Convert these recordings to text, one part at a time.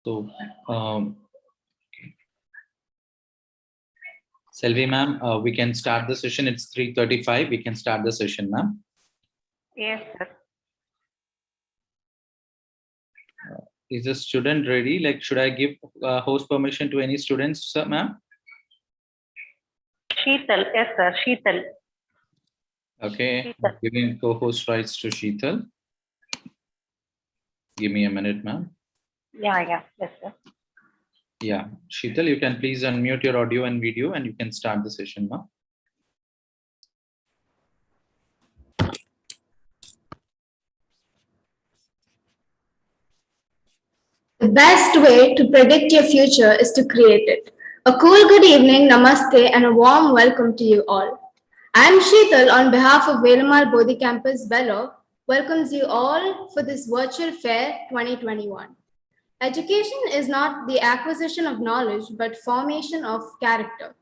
So, Selvi ma'am, we can start the session. It's 3:35. We can start the session, ma'am. Yes, sir. Is the student ready? Like, should I give host permission to any students, sir, ma'am? Sheetal, yes, sir. Sheetal. Okay, Sheetal. giving co-host rights to Sheetal. Give me a minute, ma'am. Yeah, yes, sir. Yeah, Sheetal, you can please unmute your audio and video, and you can start the session, ma'am. The best way to predict your future is to create it. A cool good evening, namaste, and a warm welcome to you all. I am Sheetal on behalf of Velamal Bodhi Campus, Vellore, welcomes you all for this virtual fair 2021. Education is not the acquisition of knowledge, but formation of character.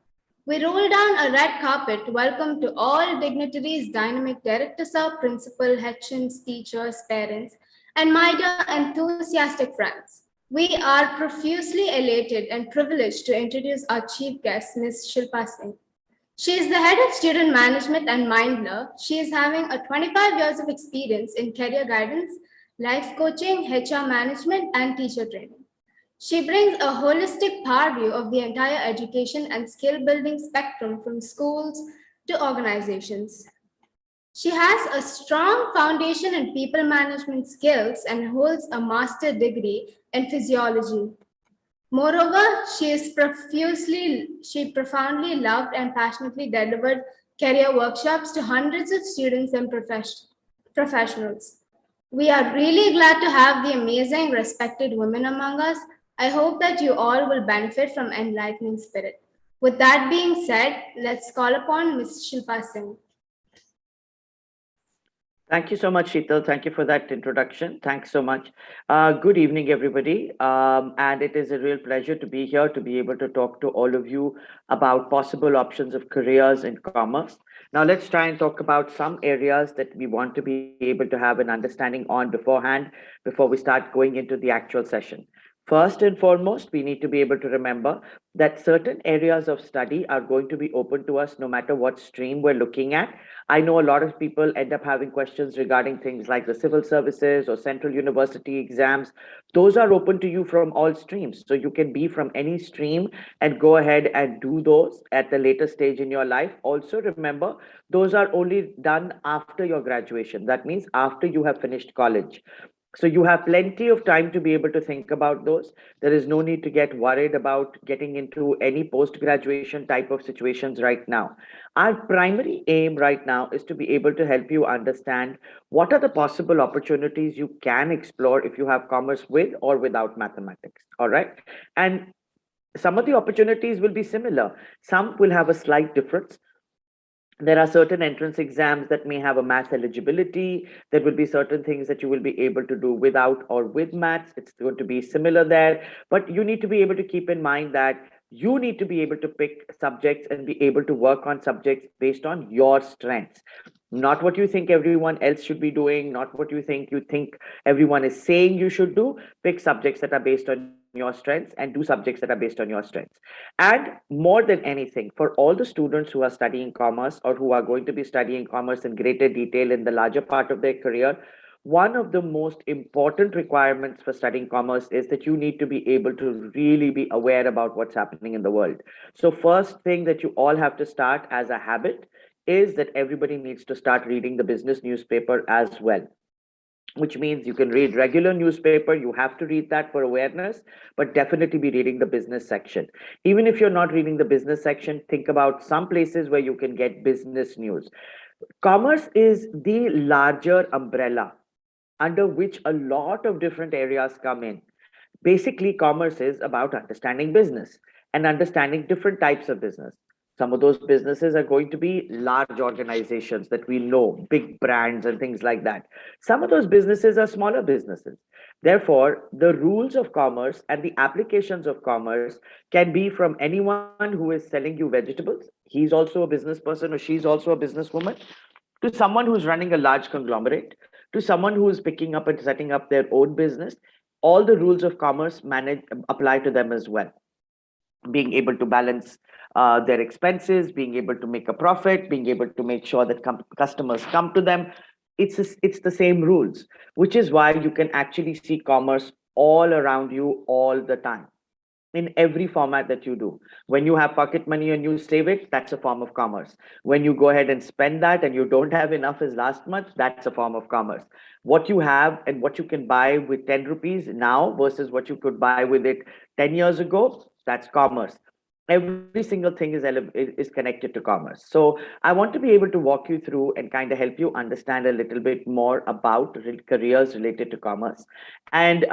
We roll down a red carpet to welcome to all dignitaries, dynamic director, sir, principal, HMs, teachers, parents, and my dear enthusiastic friends. We are profusely elated and privileged to introduce our chief guest, Ms.Shilpa Singh. She is the head of student management and Mindler. She is having a 25 years of experience in career guidance, life coaching, HR management, and teacher training. She brings a holistic power view of the entire education and skill building spectrum from schools to organizations. She has a strong foundation in people management skills and holds a master degree in physiology. Moreover, she profoundly loved and passionately delivered career workshops to hundreds of students and professionals. We are really glad to have the amazing, respected women among us. I hope that you all will benefit from enlightening spirit. With that being said, let's call upon Ms. Shilpa Singh. Thank you so much, Sheetal. Thank you for that introduction. Thanks so much. Good evening, everybody. And it is a real pleasure to be here to be able to talk to all of you about possible options of careers in commerce. Now, let's try and talk about some areas that we want to be able to have an understanding on beforehand before we start going into the actual session. First and foremost, we need to be able to remember that certain areas of study are going to be open to us no matter what stream we're looking at. I know a lot of people end up having questions regarding things like the civil services or central university exams. Those are open to you from all streams. So you can be from any stream and go ahead and do those at the later stage in your life. Also, remember, those are only done after your graduation. That means after you have finished college. So you have plenty of time to be able to think about those. There is no need to get worried about getting into any post-graduation type of situations right now. Our primary aim right now is to be able to help you understand what are the possible opportunities you can explore if you have commerce with or without mathematics. All right. And some of the opportunities will be similar. Some will have a slight difference. There are certain entrance exams that may have a math eligibility. There will be certain things that you will be able to do without or with maths. It's going to be similar there. But you need to be able to keep in mind that you need to be able to pick subjects and be able to work on subjects based on your strengths. Not what you think everyone else should be doing, not what you think everyone is saying you should do. Pick subjects that are based on your strengths and do subjects that are based on your strengths. And more than anything, for all the students who are studying commerce or who are going to be studying commerce in greater detail in the larger part of their career, one of the most important requirements for studying commerce is that you need to be able to really be aware about what's happening in the world. So, first thing that you all have to start as a habit is that everybody needs to start reading the business newspaper as well, which means you can read regular newspaper. You have to read that for awareness, but definitely be reading the business section. Even if you're not reading the business section, think about some places where you can get business news. Commerce is the larger umbrella under which a lot of different areas come in. Basically, commerce is about understanding business and understanding different types of business. Some of those businesses are going to be large organizations that we know, big brands and things like that. Some of those businesses are smaller businesses. Therefore, the rules of commerce and the applications of commerce can be from anyone who is selling you vegetables. He's also a business person or she's also a businesswoman, to someone who's running a large conglomerate, to someone who is picking up and setting up their own business. all the rules of commerce apply to them as well. Being able to balance their expenses, being able to make a profit, being able to make sure that customers come to them. It's the same rules, which is why you can actually see commerce all around you all the time in every format that you do. When you have pocket money and you save it, that's a form of commerce. When you go ahead and spend that and you don't have enough as last month, that's a form of commerce. What you have and what you can buy with 10 rupees now versus what you could buy with it 10 years ago, that's commerce. Every single thing is connected to commerce. So I want to be able to walk you through and kind of help you understand a little bit more about careers related to commerce. And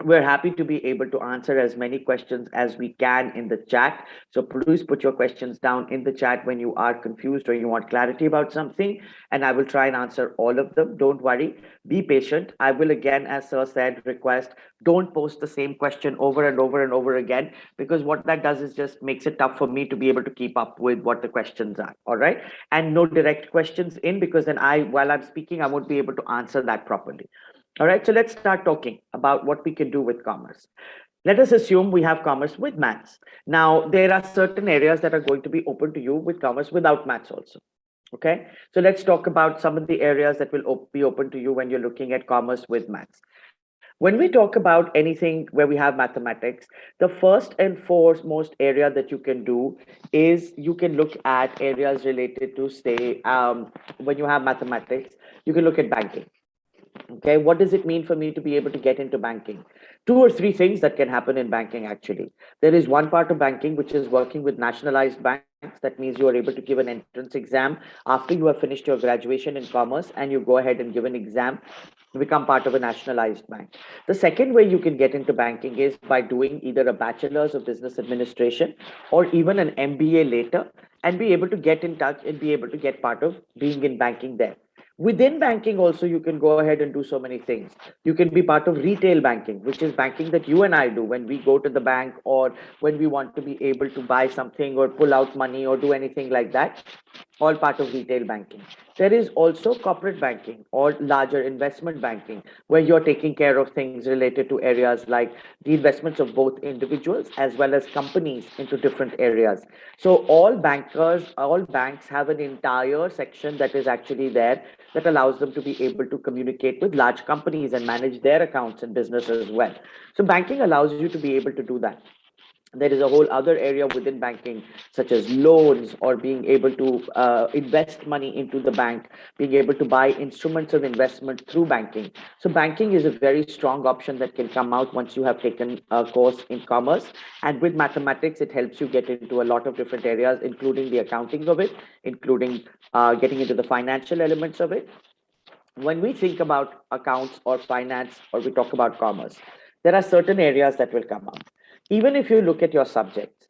we're happy to be able to answer as many questions as we can in the chat. So please put your questions down in the chat when you are confused or you want clarity about something, and I will try and answer all of them. Don't worry, be patient. I will again, as Sir said, request don't post the same question over and over and over again, because what that does is just makes it tough for me to be able to keep up with what the questions are. All right. And no direct questions in, because then while I'm speaking, I won't be able to answer that properly. All right, so let's start talking about what we can do with commerce. Let us assume we have commerce with maths. Now, there are certain areas that are going to be open to you with commerce without maths also. Okay, so let's talk about some of the areas that will be open to you when you're looking at commerce with maths. When we talk about anything where we have mathematics, the first and foremost area that you can do is you can look at areas related to, say, when you have mathematics, you can look at banking. Okay, what does it mean for me to be able to get into banking? Two or three things that can happen in banking actually. There is one part of banking which is working with nationalized banks. That means you are able to give an entrance exam after you have finished your graduation in commerce, and you go ahead and give an exam to become part of a nationalized bank. The second way you can get into banking is by doing either a bachelor's of business administration or even an MBA later, and be able to get in touch and be able to get part of being in banking there. Within banking also, you can go ahead and do so many things. You can be part of retail banking, which is banking that you and I do when we go to the bank, or when we want to be able to buy something or pull out money or do anything like that, all part of retail banking. There is also corporate banking or larger investment banking, where you're taking care of things related to areas like the investments of both individuals as well as companies into different areas. So all banks have an entire section that is actually there that allows them to be able to communicate with large companies and manage their accounts and business as well. So banking allows you to be able to do that. There is a whole other area within banking, such as loans, or being able to invest money into the bank, being able to buy instruments of investment through banking. So banking is a very strong option that can come out once you have taken a course in commerce. And with mathematics, it helps you get into a lot of different areas, including the accounting of it, including getting into the financial elements of it. When we think about accounts or finance, or we talk about commerce, there are certain areas that will come out. Even if you look at your subjects,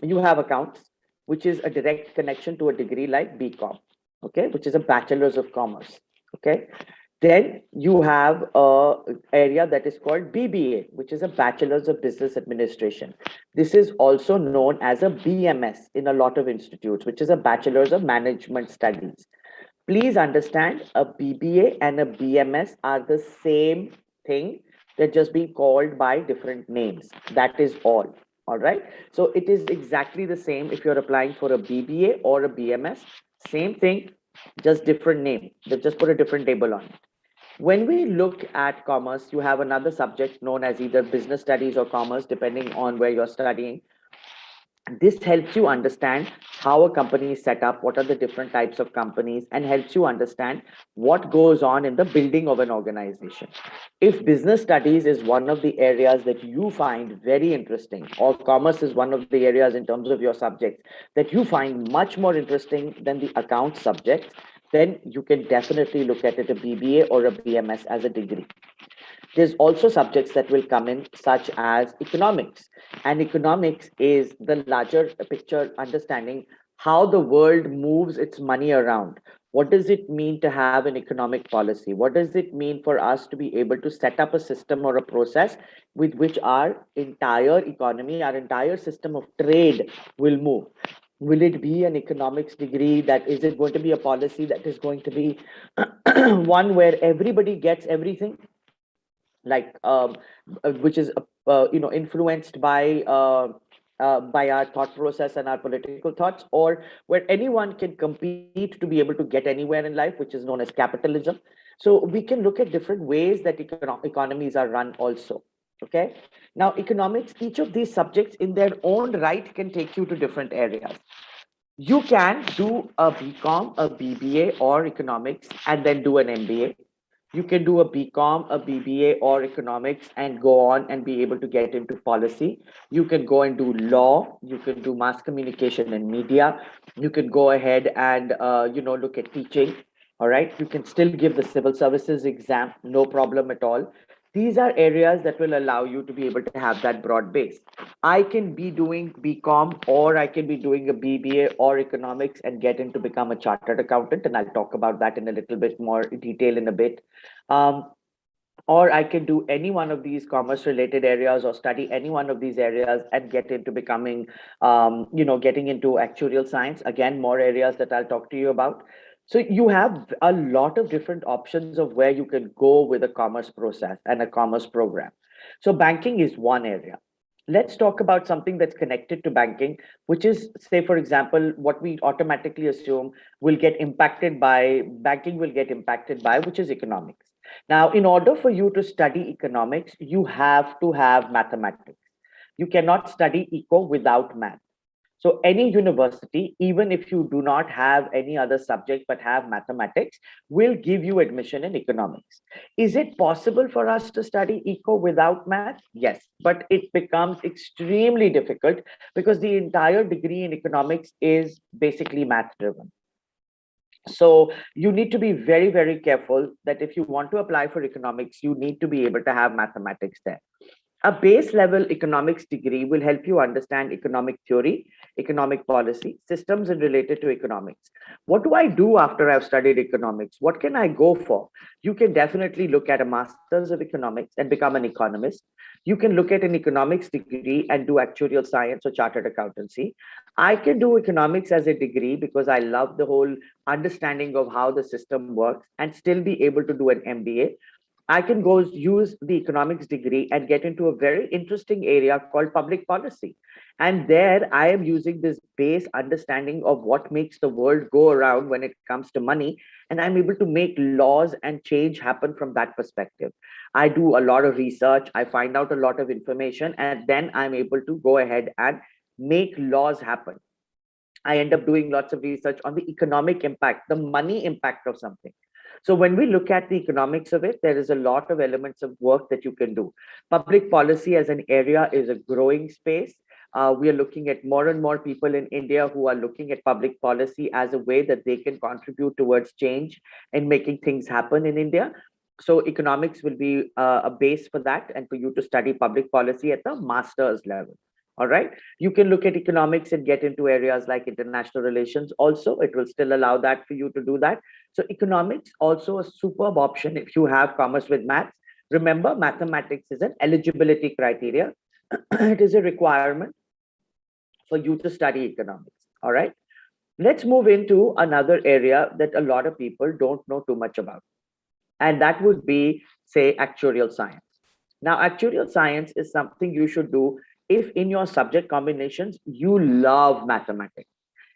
you have accounts, which is a direct connection to a degree like BCom, okay, which is a bachelor's of commerce. Okay. Then you have a area that is called BBA, which is a bachelor's of business administration. This is also known as a BMS in a lot of institutes, which is a bachelor's of management studies. Please understand, a BBA and a BMS are the same thing. They're just being called by different names. That is all. All right. So it is exactly the same if you're applying for a BBA or a BMS. Same thing, just different name. They just put a different label on it. When we look at commerce, you have another subject known as either business studies or commerce, depending on where you're studying. This helps you understand how a company is set up, what are the different types of companies, and helps you understand what goes on in the building of an organization. If business studies is one of the areas that you find very interesting, or commerce is one of the areas in terms of your subjects that you find much more interesting than the account subjects, then you can definitely look at it a BBA or a BMS as a degree. There's also subjects that will come in, such as economics. And economics is the larger picture understanding how the world moves its money around. What does it mean to have an economic policy? What does it mean for us to be able to set up a system or a process with which our entire economy, our entire system of trade will move? Will it be an economics degree? That is it going to be a policy that is going to be one where everybody gets everything? like which is influenced by our thought process and our political thoughts, or where anyone can compete to be able to get anywhere in life, which is known as capitalism. So we can look at different ways that economies are run also. Okay, now economics, each of these subjects in their own right can take you to different areas. You can do a BCom, a BBA, or economics, and then do an MBA. You can do a BCom, a BBA, or economics, and go on and be able to get into policy. You can go and do law. You can do mass communication and media. You can go ahead and look at teaching. All right. You can still give the civil services exam, no problem at all. These are areas that will allow you to be able to have that broad base. I can be doing BCom, or I can be doing a BBA or economics and get into become a chartered accountant. And I'll talk about that in a little bit more detail in a bit. Um, or I can do any one of these commerce related areas or study any one of these areas and get into becoming, getting into actuarial science. Again, more areas that I'll talk to you about. So you have a lot of different options of where you can go with a commerce process and a commerce program. So banking is one area. Let's talk about something that's connected to banking, which is, say, for example, what we automatically assume will get impacted by banking will get impacted by, which is economics. Now, in order for you to study economics, you have to have mathematics. You cannot study eco without math. So any university, even if you do not have any other subject but have mathematics, will give you admission in economics. Is it possible for us to study eco without math? Yes, but it becomes extremely difficult because the entire degree in economics is basically math driven. So you need to be very, very careful that if you want to apply for economics, you need to be able to have mathematics there. A base level economics degree will help you understand economic theory, economic policy, systems and related to economics. What do I do after I've studied economics? What can I go for? You can definitely look at a master's of economics and become an economist. You can look at an economics degree and do actuarial science or chartered accountancy. I can do economics as a degree because I love the whole understanding of how the system works and still be able to do an MBA. I can go use the economics degree and get into a very interesting area called public policy. And there I am using this base understanding of what makes the world go around when it comes to money. And I'm able to make laws and change happen from that perspective. I do a lot of research, I find out a lot of information, and then I'm able to go ahead and make laws happen. I end up doing lots of research on the economic impact, the money impact of something. So when we look at the economics of it, there is a lot of elements of work that you can do. Public policy as an area is a growing space. We are looking at more and more people in India who are looking at public policy as a way that they can contribute towards change and making things happen in India. So economics will be a base for that and for you to study public policy at the master's level. All right. You can look at economics and get into areas like international relations. Also, it will still allow that for you to do that. So economics also a superb option if you have commerce with maths. Remember, mathematics is an eligibility criteria. It is a requirement for you to study economics. All right. Let's move into another area that a lot of people don't know too much about. And that would be, say, actuarial science. Now, actuarial science is something you should do if in your subject combinations you love mathematics.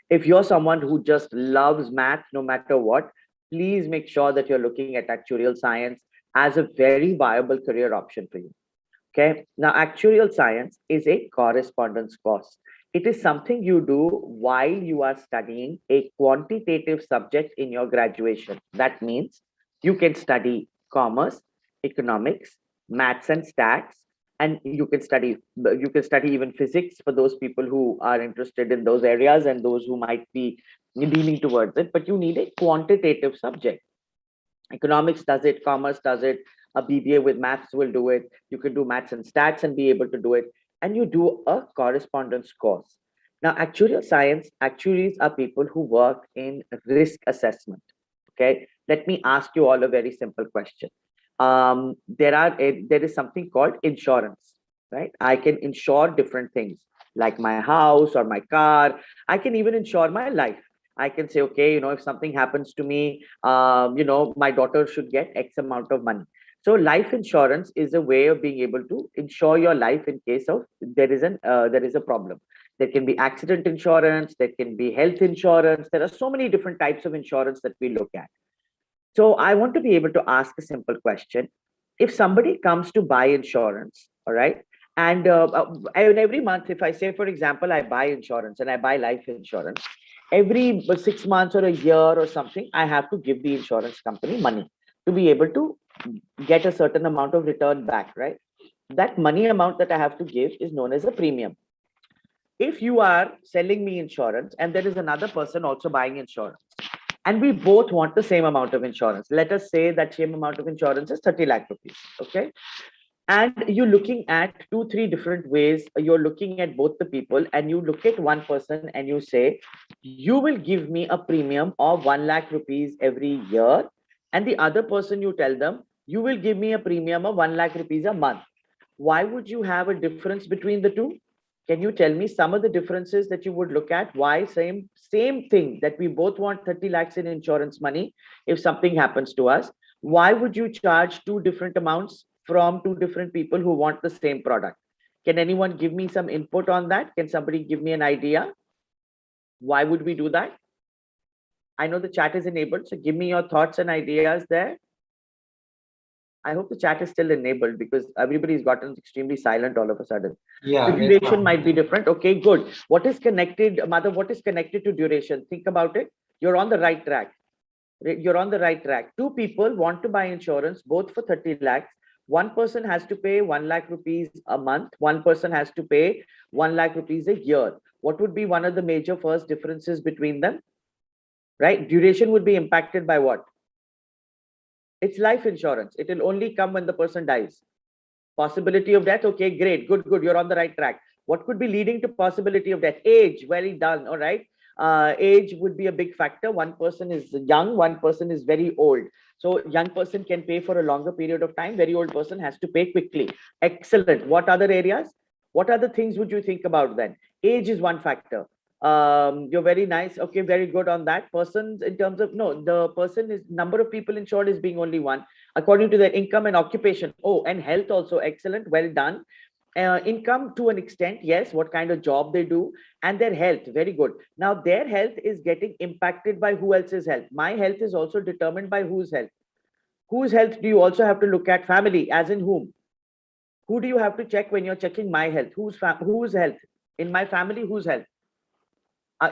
If you're someone who just loves math no matter what, please make sure that you're looking at actuarial science as a very viable career option for you. Okay. Now, actuarial science is a correspondence course. It is something you do while you are studying a quantitative subject in your graduation. That means you can study commerce, economics, maths and stats, and you can study even physics for those people who are interested in those areas and those who might be leaning towards it. But you need a quantitative subject. Economics does it, commerce does it, a BBA with maths will do it. You can do maths and stats and be able to do it. And you do a correspondence course. Now, actuarial science, actuaries are people who work in risk assessment. Okay. Let me ask you all a very simple question. There is something called insurance, right? I can insure different things like my house or my car. I can even insure my life. I can say, okay, if something happens to me, my daughter should get X amount of money. So life insurance is a way of being able to insure your life in case of there is a problem. There can be accident insurance, there can be health insurance. There are so many different types of insurance that we look at. So I want to be able to ask a simple question. If somebody comes to buy insurance, all right, and every month, if I say, for example, I buy insurance and I buy life insurance, every 6 months or a year or something, I have to give the insurance company money to be able to get a certain amount of return back, right? That money amount that I have to give is known as a premium. If you are selling me insurance and there is another person also buying insurance, and we both want the same amount of insurance, let us say that same amount of insurance is 30 lakh rupees, okay? And you're looking at two, three different ways. You're looking at both the people and you look at one person and you say, you will give me a premium of 1 lakh rupees every year. And the other person, you tell them, you will give me a premium of 1 lakh rupees a month. Why would you have a difference between the two? Can you tell me some of the differences that you would look at? Why same thing that we both want 30 lakhs in insurance money if something happens to us? Why would you charge two different amounts from two different people who want the same product? Can anyone give me some input on that? Can somebody give me an idea? Why would we do that? I know the chat is enabled, so give me your thoughts and ideas there. I hope the chat is still enabled because everybody's gotten extremely silent all of a sudden. Yeah, The duration might be different. Okay, good. What is connected, mother? What is connected to duration? Think about it. You're on the right track. You're on the right track. Two people want to buy insurance, both for 30 lakhs. One person has to pay 1 lakh rupees a month. One person has to pay 1 lakh rupees a year. What would be one of the major first differences between them? Right? Duration would be impacted by what? It's life insurance. It will only come when the person dies. Possibility of death. Okay, great. Good. You're on the right track. What could be leading to possibility of death? Age. Very done. All right. Age would be a big factor. One person is young, one person is very old. So young person can pay for a longer period of time. Very old person has to pay quickly. Excellent. What other areas? What other things would you think about then? Age is one factor. You're very nice. Okay, very good on that. Persons in terms of, no, the person is number of people insured is being only one according to their income and occupation. Oh, and health also. Excellent. Well done. Income to an extent, yes, what kind of job they do, and their health. Very good. Now their health is getting impacted by who else's health. My health is also determined by whose health. Whose health do you also have to look at? Family, as in whom? Who do you have to check when you're checking my health? Whose health? In my family, whose health?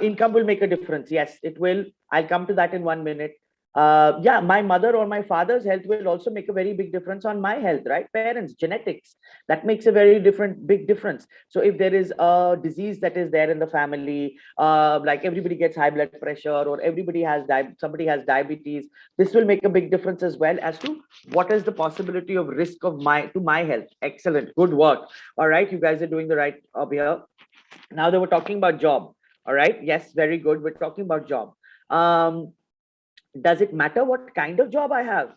Income will make a difference. Yes, it will. I'll come to that in 1 minute. Yeah, my mother or my father's health will also make a very big difference on my health, right? Parents, genetics, that makes a very big difference. So if there is a disease that is there in the family, like everybody gets high blood pressure or everybody has somebody has diabetes, this will make a big difference as well as to what is the possibility of risk of my health. Excellent, good work. All right, you guys are doing the right job here. Now that we're talking about job, all right, yes, very good. We're talking about job. Does it matter what kind of job I have?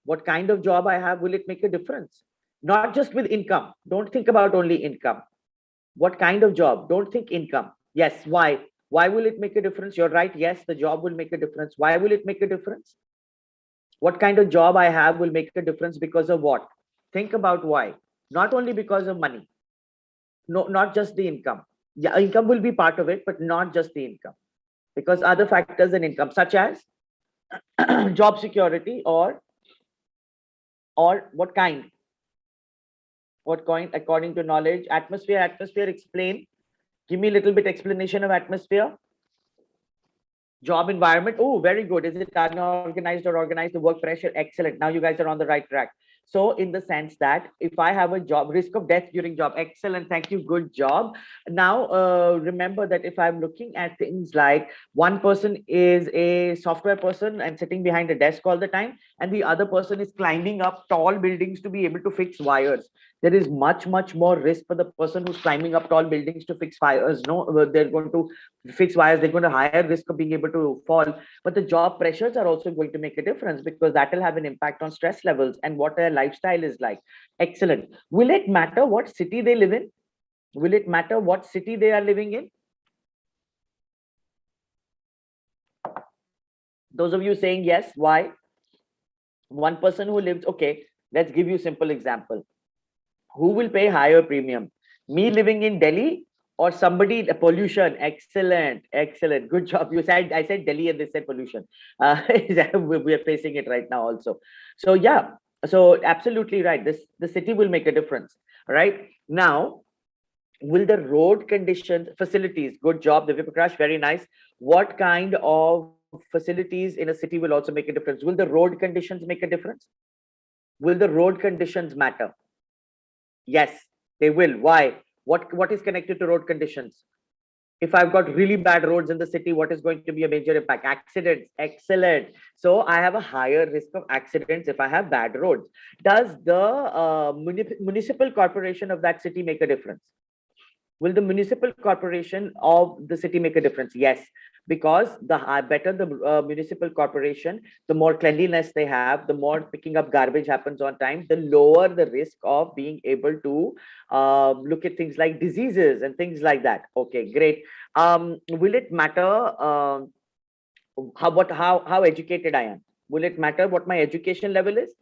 What kind of job I have, will it make a difference? Not just with income. Don't think about only income. What kind of job? Don't think income. Yes, why? Why will it make a difference? You're right. Yes, the job will make a difference. Why will it make a difference? What kind of job I have will make a difference because of what? Think about why. Not only because of money. No, not just the income. Yeah, income will be part of it, but not just the income. Because other factors in income, such as job security or what kind? What kind according to knowledge? Atmosphere, explain. Give me a little bit explanation of atmosphere. Job environment. Oh, very good. Is it unorganized or organized? The work pressure. Excellent. Now you guys are on the right track. So in the sense that if I have a job, risk of death during job. Excellent. Thank you. Good job. Now, remember that if I'm looking at things like one person is a software person and sitting behind a desk all the time, and the other person is climbing up tall buildings to be able to fix wires, there is much more risk for the person who's climbing up tall buildings to fix wires. No, they're going to fix wires, they're going to higher risk of being able to fall. But the job pressures are also going to make a difference because that will have an impact on stress levels and what their lifestyle is like. Excellent. Will it matter what city they live in? Will it matter what city they are living in? Those of you saying yes, why? One person who lives, okay, Let's give you a simple example. Who will pay higher premium? Me living in Delhi or somebody? The pollution. Excellent, excellent, good job. You said, I said Delhi and they said pollution. We are facing it right now also. So yeah, so absolutely right. The city will make a difference. Right now, will the road conditions, facilities? Good job, Divya Prakash. Very nice. What kind of facilities in a city will also make a difference? Will the road conditions make a difference? Will the road conditions matter? Yes, they will. Why? What is connected to road conditions? If I've got really bad roads in the city, what is going to be a major impact? Accidents. Excellent. So I have a higher risk of accidents if I have bad roads. Does the municipal corporation of that city make a difference? Will the municipal corporation of the city make a difference? Yes, because the better the municipal corporation, the more cleanliness they have, the more picking up garbage happens on time, the lower the risk of being able to look at things like diseases and things like that. Okay, great. Will it matter how educated I am? Will it matter what my education level is?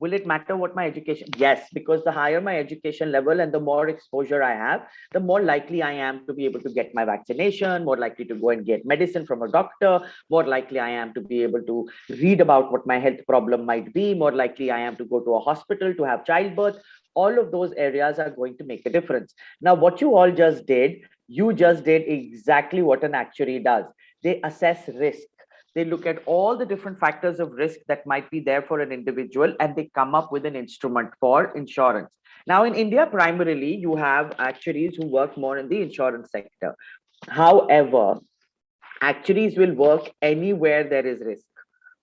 Will it matter what my education? Yes, because the higher my education level and the more exposure I have, the more likely I am to be able to get my vaccination, more likely to go and get medicine from a doctor, more likely I am to be able to read about what my health problem might be, more likely I am to go to a hospital to have childbirth. All of those areas are going to make a difference. Now, what you all just did, you just did exactly what an actuary does. They assess risk. They look at all the different factors of risk that might be there for an individual, and they come up with an instrument for insurance. Now, in India, primarily, you have actuaries who work more in the insurance sector. However, actuaries will work anywhere there is risk.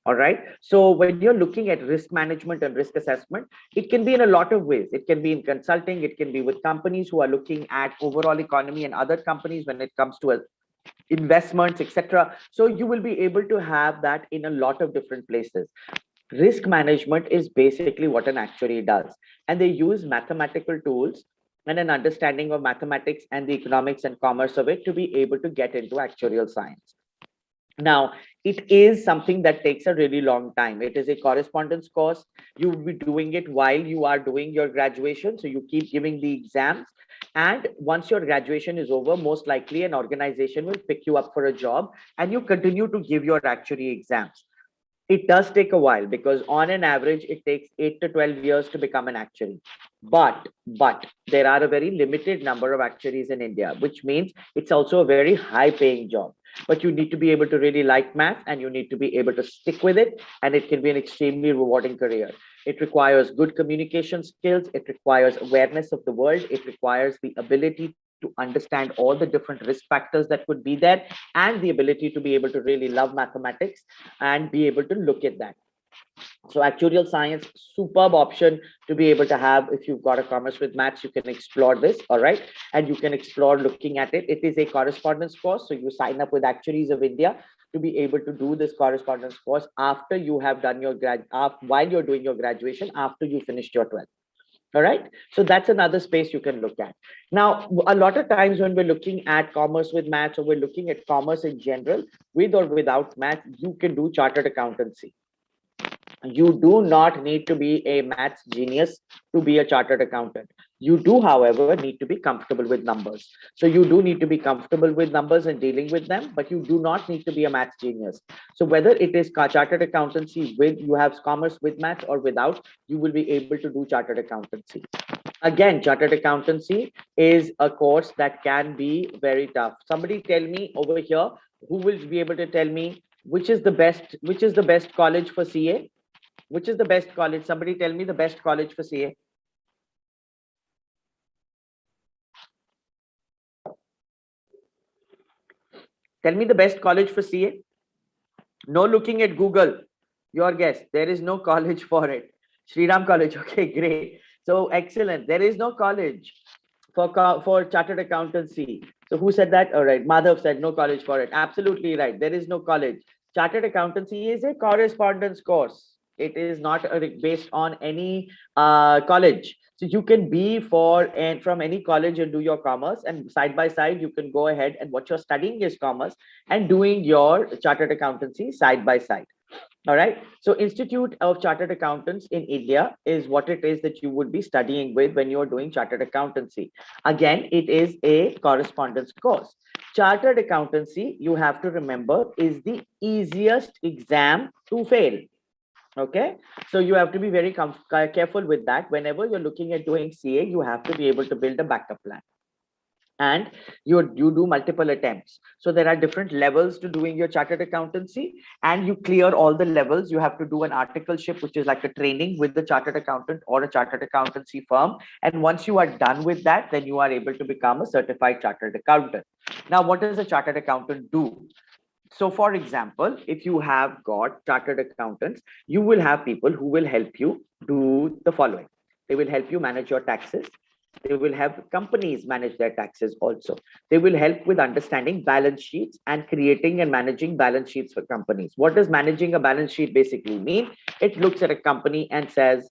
All right. So when you're looking at risk management and risk assessment, it can be in a lot of ways. It can be in consulting, it can be with companies who are looking at overall economy, and other companies when it comes to investments, etc. So you will be able to have that in a lot of different places. Risk management is basically what an actuary does, and they use mathematical tools and an understanding of mathematics and the economics and commerce of it to be able to get into actuarial science. Now, it is something that takes a really long time. It is a correspondence course. You will be doing it while you are doing your graduation. So you keep giving the exams. And once your graduation is over, most likely an organization will pick you up for a job and you continue to give your actuary exams. It does take a while because on an average, it takes 8 to 12 years to become an actuary. But there are a very limited number of actuaries in India, which means it's also a very high paying job. But you need to be able to really like math and you need to be able to stick with it. And it can be an extremely rewarding career. It requires good communication skills. It requires awareness of the world. It requires the ability to understand all the different risk factors that could be there, and the ability to be able to really love mathematics and be able to look at that. So actuarial science, superb option to be able to have. If you've got a commerce with maths, you can explore this. All right. And you can explore looking at it. It is a correspondence course. So you sign up with Actuaries of India to be able to do this correspondence course after you have done your while you're doing your graduation, after you finished your 12th. All right. So that's another space you can look at. Now, a lot of times when we're looking at commerce with maths, or we're looking at commerce in general, with or without math, you can do chartered accountancy. You do not need to be a maths genius to be a chartered accountant. You do, however, need to be comfortable with numbers. So you do need to be comfortable with numbers and dealing with them, but you do not need to be a maths genius. So whether it is chartered accountancy with, you have commerce with maths or without, you will be able to do chartered accountancy. Again, chartered accountancy is a course that can be very tough. Somebody tell me over here, who will be able to tell me which is the best college for CA? Which is the best college? Somebody tell me the best college for CA. Tell me the best college for CA. No looking at Google. Your guess. There is no college for it. Sriram College. Okay, great. So excellent. There is no college for chartered accountancy. So who said that? All right. Madhav said no college for it. Absolutely right. There is no college. Chartered accountancy is a correspondence course. It is not based on any college. So you can be from any college and do your commerce, and side by side you can go ahead and what you're studying is commerce and doing your chartered accountancy side by side. All right. So Institute of Chartered Accountants in India is what it is that you would be studying with when you're doing chartered accountancy. Again, it is a correspondence course. Chartered accountancy, you have to remember, is the easiest exam to fail. Okay. So you have to be very careful with that. Whenever you're looking at doing CA, you have to be able to build a backup plan, and you do multiple attempts. So there are different levels to doing your chartered accountancy, and you clear all the levels. You have to do an articleship, which is like a training with the chartered accountant or a chartered accountancy firm, and once you are done with that, then you are able to become a certified chartered accountant. Now, what does a chartered accountant do? So for example, if you have got chartered accountants, you will have people who will help you do the following. They will help you manage your taxes. They will have companies manage their taxes also. They will help with understanding balance sheets and creating and managing balance sheets for companies. What does managing a balance sheet basically mean? It looks at a company and says,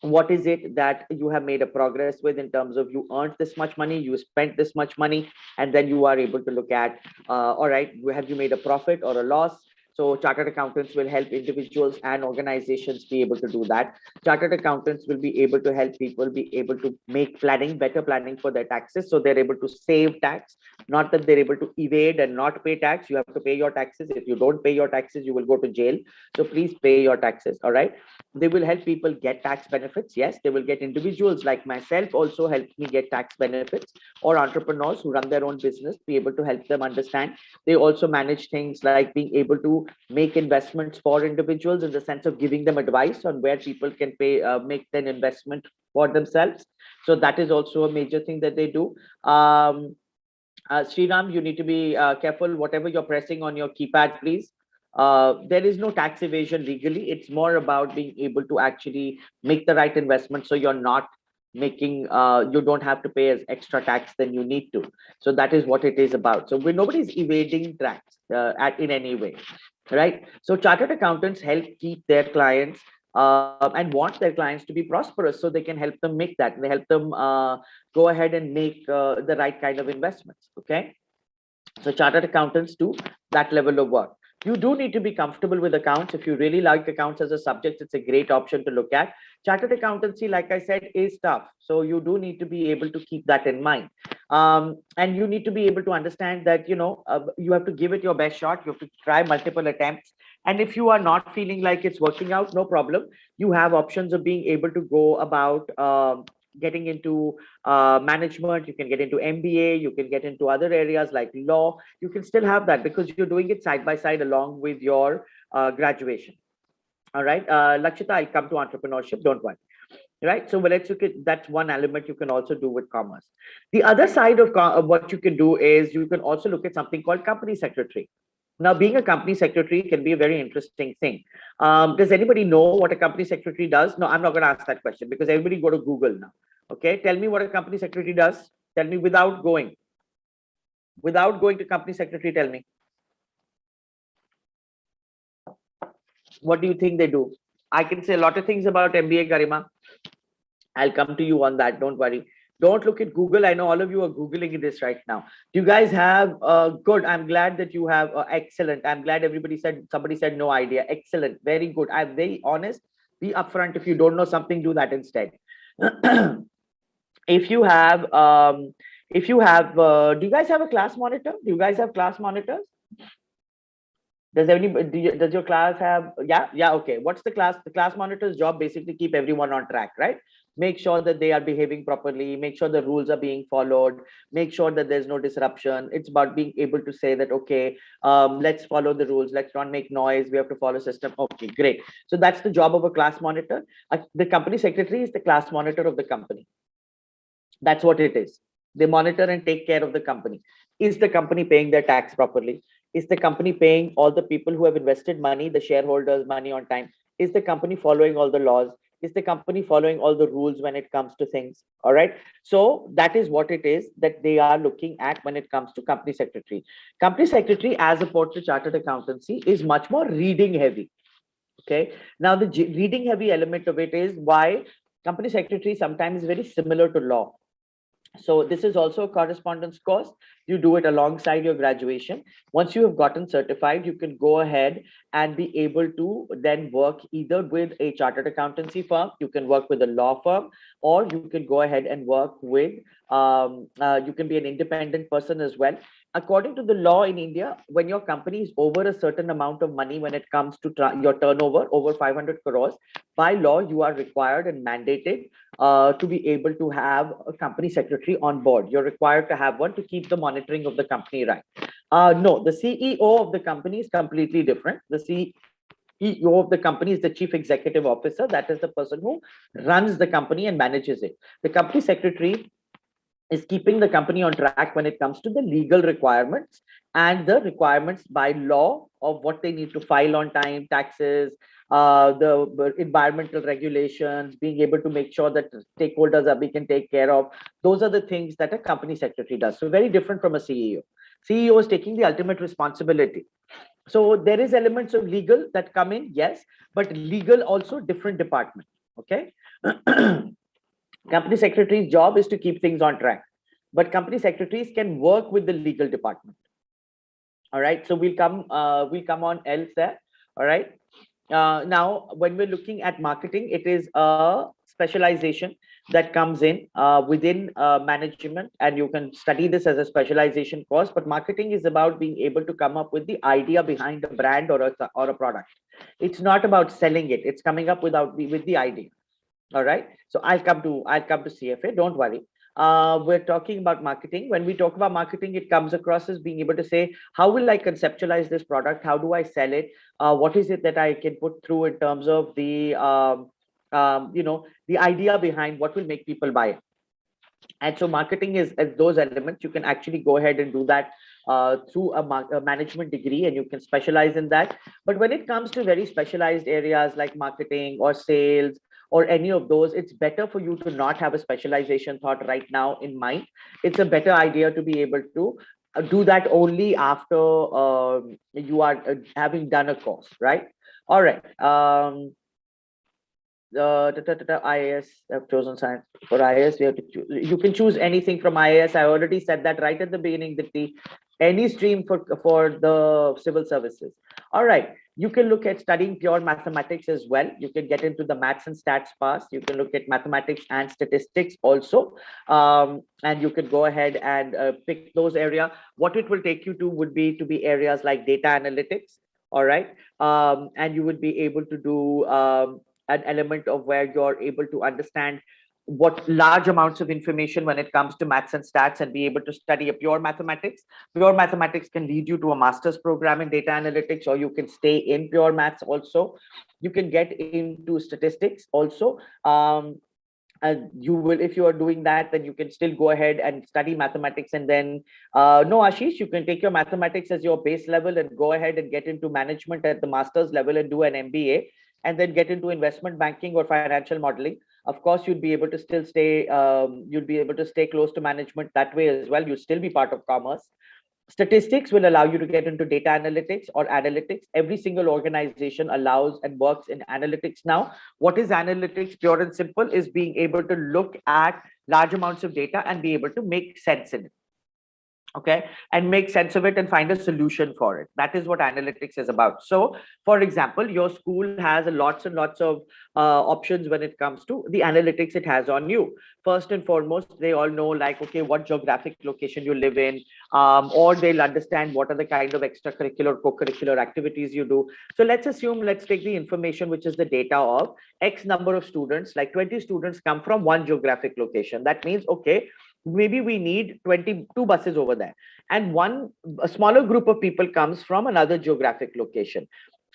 what is it that you have made a progress with in terms of you earned this much money, you spent this much money, and then you are able to look at, all right, have you made a profit or a loss? So chartered accountants will help individuals and organizations be able to do that. Chartered accountants will be able to help people be able to make planning, better planning for their taxes. So they're able to save tax, not that they're able to evade and not pay tax. You have to pay your taxes. If you don't pay your taxes, you will go to jail. So please pay your taxes. All right. They will help people get tax benefits. Yes, they will get individuals like myself also help me get tax benefits, or entrepreneurs who run their own business, be able to help them understand. They also manage things like being able to make investments for individuals in the sense of giving them advice on where people can pay, make an investment for themselves. So that is also a major thing that they do. Sriram, you need to be careful, whatever you're pressing on your keypad, please. There is no tax evasion legally. It's more about being able to actually make the right investment, so you're not making, you don't have to pay as extra tax than you need to. So that is what it is about. So nobody's evading tax in any way, right? So chartered accountants help keep their clients and want their clients to be prosperous, so they can help them make that. They help them go ahead and make the right kind of investments. Okay. So chartered accountants do that level of work. You do need to be comfortable with accounts. If you really like accounts as a subject, it's a great option to look at. Chartered accountancy, like I said, is tough. So you do need to be able to keep that in mind. And you need to be able to understand that, you have to give it your best shot. You have to try multiple attempts. And if you are not feeling like it's working out, no problem. You have options of being able to go about getting into management. You can get into MBA. You can get into other areas like law. You can still have that because you're doing it side by side along with your graduation. All right, Lakshita, I'll come to entrepreneurship. Don't worry. Right. So let's look at that's one element you can also do with commerce. The other side of what you can do is you can also look at something called company secretary. Now, being a company secretary can be a very interesting thing. Does anybody know what a company secretary does? No, I'm not going to ask that question because everybody go to Google now. Okay, tell me what a company secretary does. Tell me without going to company secretary. Tell me, what do you think they do? I can say a lot of things about MBA, Garima. I'll come to you on that. Don't worry. Don't look at Google. I know all of you are Googling this right now. Do you guys have good? I'm glad that you have excellent. I'm glad somebody said no idea. Excellent. Very good. I'm very honest. Be upfront. If you don't know something, do that instead. if you have, do you guys have a class monitor? Do you guys have class monitors? Does anybody, does your class have, yeah, okay. What's the class monitor's job? Basically keep everyone on track, right? Make sure that they are behaving properly, make sure the rules are being followed, make sure that there's no disruption. It's about being able to say that, okay, let's follow the rules, let's not make noise, we have to follow system. Okay, great. So that's the job of a class monitor. The company secretary is the class monitor of the company. That's what it is. They monitor and take care of the company. Is the company paying their tax properly? Is the company paying all the people who have invested money, the shareholders' money on time? Is the company following all the laws? Is the company following all the rules when it comes to things? All right. So that is what it is that they are looking at when it comes to company secretary. Company secretary, as opposed to chartered accountancy, is much more reading heavy. Okay. Now, the reading heavy element of it is why company secretary sometimes is very similar to law. So this is also a correspondence course. You do it alongside your graduation. Once you have gotten certified, you can go ahead and be able to then work either with a chartered accountancy firm, you can work with a law firm, or you can go ahead and work with, you can be an independent person as well. According to the law in India, when your company is over a certain amount of money, when it comes to your turnover over 500 crores, by law, you are required and mandated to be able to have a company secretary on board. You're required to have one to keep the monitoring of the company right. No, the CEO of the company is completely different. The CEO of the company is the chief executive officer. That is the person who runs the company and manages it. The company secretary is keeping the company on track when it comes to the legal requirements and the requirements by law of what they need to file on time, taxes, the environmental regulations, being able to make sure that stakeholders are being taken care of. Those are the things that a company secretary does. So very different from a CEO. CEO is taking the ultimate responsibility. So there is elements of legal that come in, yes, but legal also different department. Okay. Company secretary's job is to keep things on track, but company secretaries can work with the legal department. All right, so we'll come on else there. All right. Now, when we're looking at marketing, it is a specialization that comes in within management, and you can study this as a specialization course. But marketing is about being able to come up with the idea behind a brand or a product. It's not about selling it; it's coming up with the idea. All right. So I'll come to CFA. Don't worry. We're talking about marketing. When we talk about marketing, it comes across as being able to say, how will I conceptualize this product? How do I sell it? What is it that I can put through in terms of the idea behind what will make people buy it? And so marketing is those elements. You can actually go ahead and do that through a management degree, and you can specialize in that. But when it comes to very specialized areas like marketing or sales or any of those, it's better for you to not have a specialization thought right now in mind. It's a better idea to be able to do that only after you are having done a course, right? All right. IAS, I've chosen science. For IAS, we have to choose. You can choose anything from IAS. I already said that right at the beginning, that any stream for the civil services. All right. You can look at studying pure mathematics as well. You can get into the maths and stats pass. You can look at mathematics and statistics also. And you can go ahead and pick those areas. What it will take you to would be areas like data analytics. All right. And you would be able to do an element of where you're able to understand what large amounts of information when it comes to maths and stats, and be able to study a pure mathematics. Pure mathematics can lead you to a master's program in data analytics, or you can stay in pure maths also. You can get into statistics also. And you will, if you are doing that, then you can still go ahead and study mathematics. And then no, Ashish, you can take your mathematics as your base level and go ahead and get into management at the master's level and do an MBA, and then get into investment banking or financial modeling. Of course, you'd be able to still stay, you'd be able to stay close to management that way as well. You'd still be part of commerce. Statistics will allow you to get into data analytics or analytics. Every single organization allows and works in analytics now. What is analytics? Pure and simple is being able to look at large amounts of data and be able to make sense in it. Okay, and make sense of it and find a solution for it. That is what analytics is about. So for example, your school has lots and lots of options when it comes to the analytics it has on you. First and foremost, they all know, like, okay, what geographic location you live in, or they'll understand what are the kind of extracurricular co-curricular activities you do. So let's take the information, which is the data of X number of students, like 20 students come from one geographic location. That means, okay, maybe we need 22 buses over there, and a smaller group of people comes from another geographic location.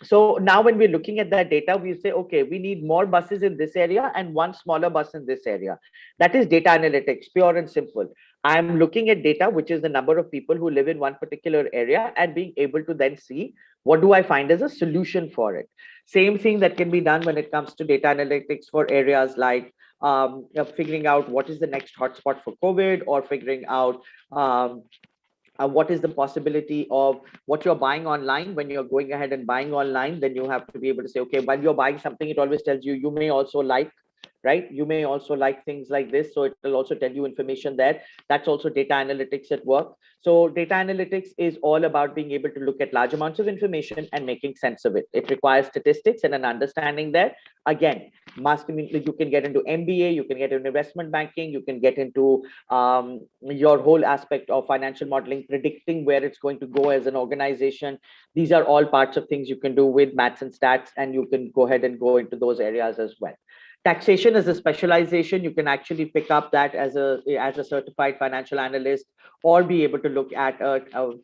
So now when we're looking at that data, we say, okay, we need more buses in this area and one smaller bus in this area. That is data analytics, pure and simple. I'm looking at data, which is the number of people who live in one particular area, and being able to then see what do I find as a solution for it. Same thing that can be done when it comes to data analytics for areas like figuring out what is the next hotspot for COVID, or figuring out what is the possibility of what you're buying online. When you're going ahead and buying online, then you have to be able to say, okay, while you're buying something, it always tells you, you may also like right? You may also like things like this, so it will also tell you information there. That's also data analytics at work. So data analytics is all about being able to look at large amounts of information and making sense of it. It requires statistics and an understanding there. Again, you can get into MBA, you can get into investment banking, you can get into your whole aspect of financial modeling, predicting where it's going to go as an organization. These are all parts of things you can do with maths and stats, and you can go ahead and go into those areas as well. Taxation is a specialization. You can actually pick up that as a certified financial analyst, or be able to look at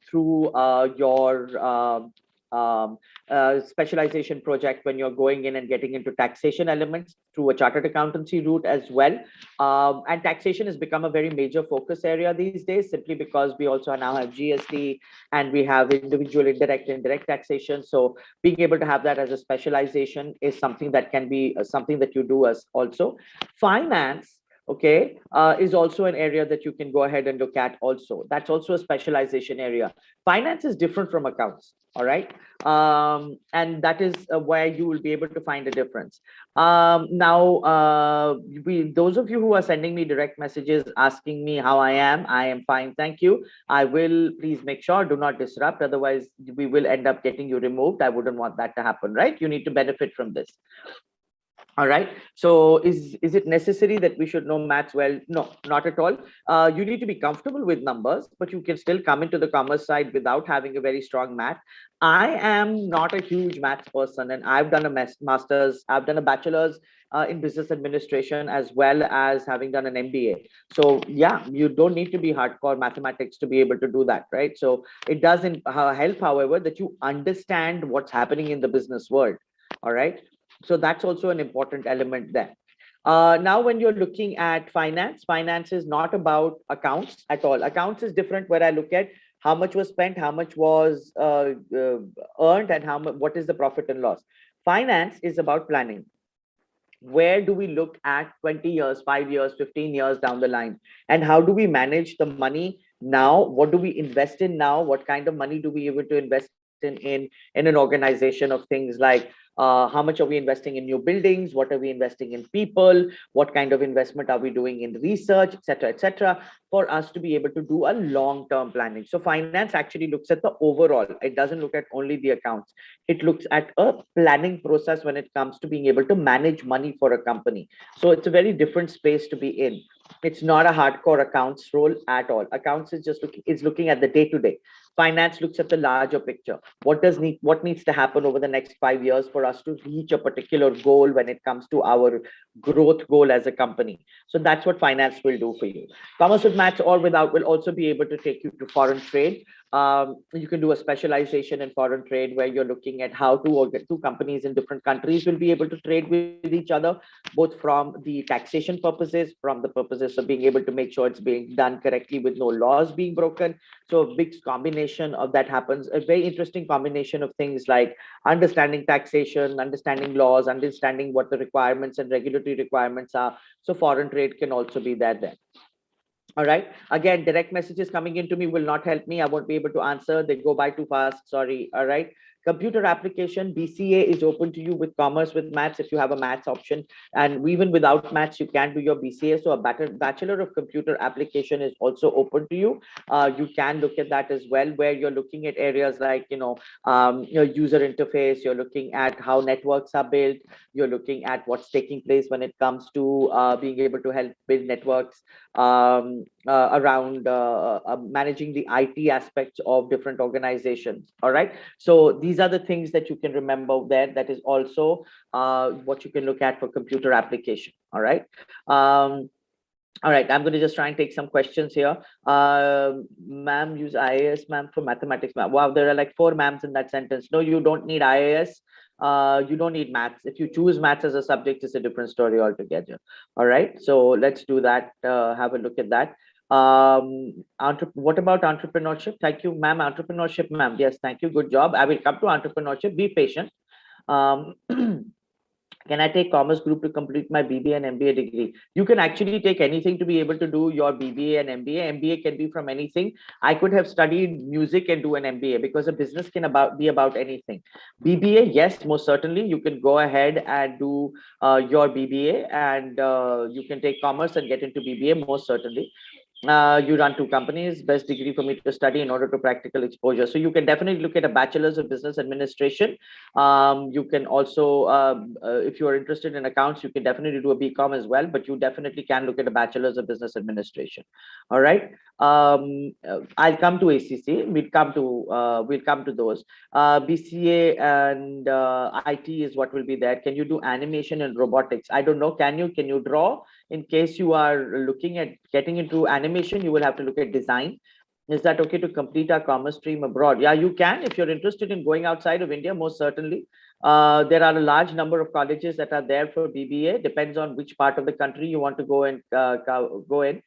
through your specialization project when you're going in and getting into taxation elements through a chartered accountancy route as well. And taxation has become a very major focus area these days, simply because we also now have GST, and we have individual indirect taxation. So being able to have that as a specialization is something that can be something that you do as also. Finance, okay, is also an area that you can go ahead and look at also. That's also a specialization area. Finance is different from accounts, all right? And that is where you will be able to find a difference. Now, those of you who are sending me direct messages asking me how I am fine, thank you. I will please make sure, do not disrupt, otherwise we will end up getting you removed. I wouldn't want that to happen, right? You need to benefit from this. All right. So is it necessary that we should know maths well? No, not at all. You need to be comfortable with numbers, but you can still come into the commerce side without having a very strong math. I am not a huge maths person, and I've done a master's, I've done a bachelor's in business administration, as well as having done an MBA. So yeah, you don't need to be hardcore mathematics to be able to do that, right? So it doesn't help, however, that you understand what's happening in the business world. All right. So that's also an important element there. Now, when you're looking at finance, finance is not about accounts at all. Accounts is different, where I look at how much was spent, how much was earned, and what is the profit and loss. Finance is about planning. Where do we look at 20 years, 5 years, 15 years down the line? And how do we manage the money now? What do we invest in now? What kind of money do we able to invest in an organization of things like how much are we investing in new buildings? What are we investing in people? What kind of investment are we doing in research, etc., for us to be able to do a long-term planning? So finance actually looks at the overall. It doesn't look at only the accounts. It looks at a planning process when it comes to being able to manage money for a company. So it's a very different space to be in. It's not a hardcore accounts role at all. Accounts is just looking at the day-to-day. Finance looks at the larger picture. What needs to happen over the next 5 years for us to reach a particular goal when it comes to our growth goal as a company. So that's what finance will do for you. Commerce with maths or without will also be able to take you to foreign trade. You can do a specialization in foreign trade, where you're looking at how two companies in different countries will be able to trade with each other, both from the taxation purposes, from the purposes of being able to make sure it's being done correctly with no laws being broken. So a big combination of that happens, a very interesting combination of things like understanding taxation, understanding laws, understanding what the requirements and regulatory requirements are. So foreign trade can also be there. All right. Again, direct messages coming into me will not help me. I won't be able to answer. They go by too fast. Sorry. All right. Computer application, BCA is open to you with commerce with maths if you have a maths option. And even without maths, you can do your BCA. So a bachelor of computer application is also open to you. You can look at that as well, where you're looking at areas like, your user interface. You're looking at how networks are built. You're looking at what's taking place when it comes to being able to help build networks around managing the IT aspects of different organizations. All right. So these are the things that you can remember there. That is also what you can look at for computer application. All right. All right, I'm going to just try and take some questions here. Ma'am, use IAS, ma'am, for mathematics. Ma'am. Wow, there are like 4 ma'ams in that sentence. No, you don't need IAS. You don't need maths. If you choose maths as a subject, it's a different story altogether. All right, so let's do that. Have a look at that. What about entrepreneurship? Thank you, ma'am. Entrepreneurship, ma'am. Yes, thank you. Good job. I will come to entrepreneurship. Be patient. Can I take commerce group to complete my BBA and MBA degree? You can actually take anything to be able to do your BBA and MBA. MBA can be from anything. I could have studied music and do an MBA, because a business can be about anything. BBA, yes, most certainly you can go ahead and do your BBA, and you can take commerce and get into BBA, most certainly. You run two companies, best degree for me to study in order to practical exposure. So you can definitely look at a bachelor's of business administration. You can also, if you are interested in accounts, you can definitely do a BCom as well, but you definitely can look at a bachelor's of business administration. All right. I'll come to ACC. We'll come to those. BCA and IT is what will be there. Can you do animation and robotics? I don't know. Can you draw? In case you are looking at getting into animation, you will have to look at design. Is that okay to complete our commerce stream abroad? Yeah, you can. If you're interested in going outside of India, most certainly. There are a large number of colleges that are there for BBA. Depends on which part of the country you want to go and go in.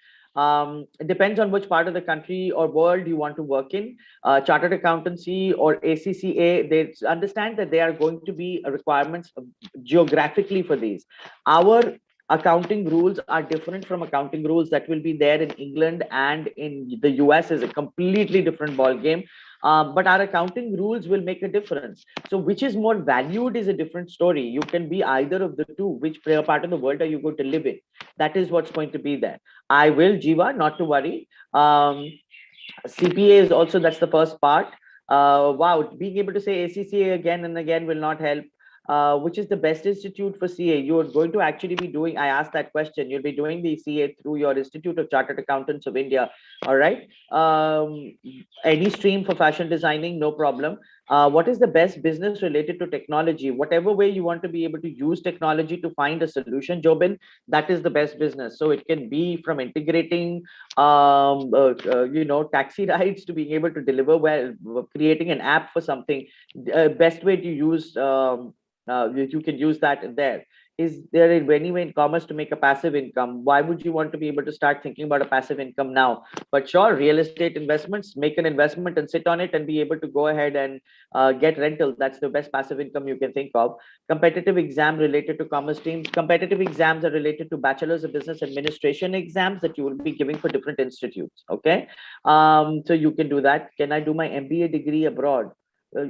It depends on which part of the country or world you want to work in. Chartered accountancy or ACCA, they understand that there are going to be requirements geographically for these. Our accounting rules are different from accounting rules that will be there in England and in the US. Is a completely different ball game. But our accounting rules will make a difference. So which is more valued is a different story. You can be either of the two. Which part of the world are you going to live in? That is what's going to be there. I will, Jiva, not to worry. CPA is also, that's the first part. Wow, being able to say ACCA again and again will not help. Which is the best institute for CA? You're going to actually be doing, I asked that question, you'll be doing the CA through your Institute of Chartered Accountants of India. All right. Any stream for fashion designing, no problem. What is the best business related to technology? Whatever way you want to be able to use technology to find a solution, Jobin, that is the best business. So it can be from integrating taxi rides to being able to deliver, well, creating an app for something. Best way to use, you can use that there. Is there any way in commerce to make a passive income? Why would you want to be able to start thinking about a passive income now? But sure, real estate investments, make an investment and sit on it and be able to go ahead and get rental. That's the best passive income you can think of. Competitive exam related to commerce streams. Competitive exams are related to bachelor's of business administration exams that you will be giving for different institutes. Okay. So you can do that. Can I do my MBA degree abroad?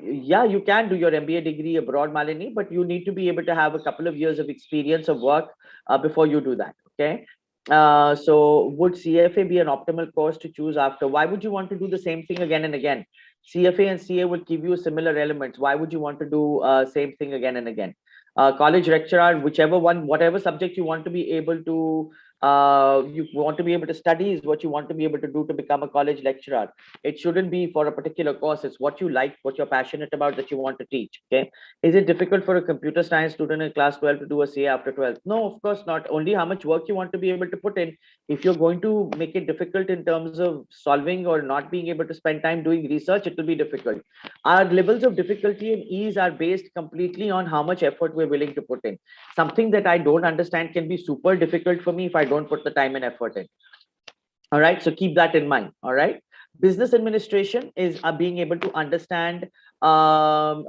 Yeah, you can do your MBA degree abroad, Malini, but you need to be able to have a couple of years of experience of work before you do that. Okay. So would CFA be an optimal course to choose after? Why would you want to do the same thing again and again? CFA and CA would give you similar elements. Why would you want to do same thing again and again? College lecturer, whichever one, whatever subject you want to be able to you want to be able to study is what you want to be able to do to become a college lecturer. It shouldn't be for a particular course. It's what you like, what you're passionate about, that you want to teach. Okay. Is it difficult for a computer science student in class 12 to do a CA after 12? No, of course not. Only how much work you want to be able to put in. If you're going to make it difficult in terms of solving or not being able to spend time doing research, it will be difficult. Our levels of difficulty and ease are based completely on how much effort we're willing to put in. Something that I don't understand can be super difficult for me if I don't put the time and effort in. All right. So keep that in mind. All right. Business administration is being able to understand. No,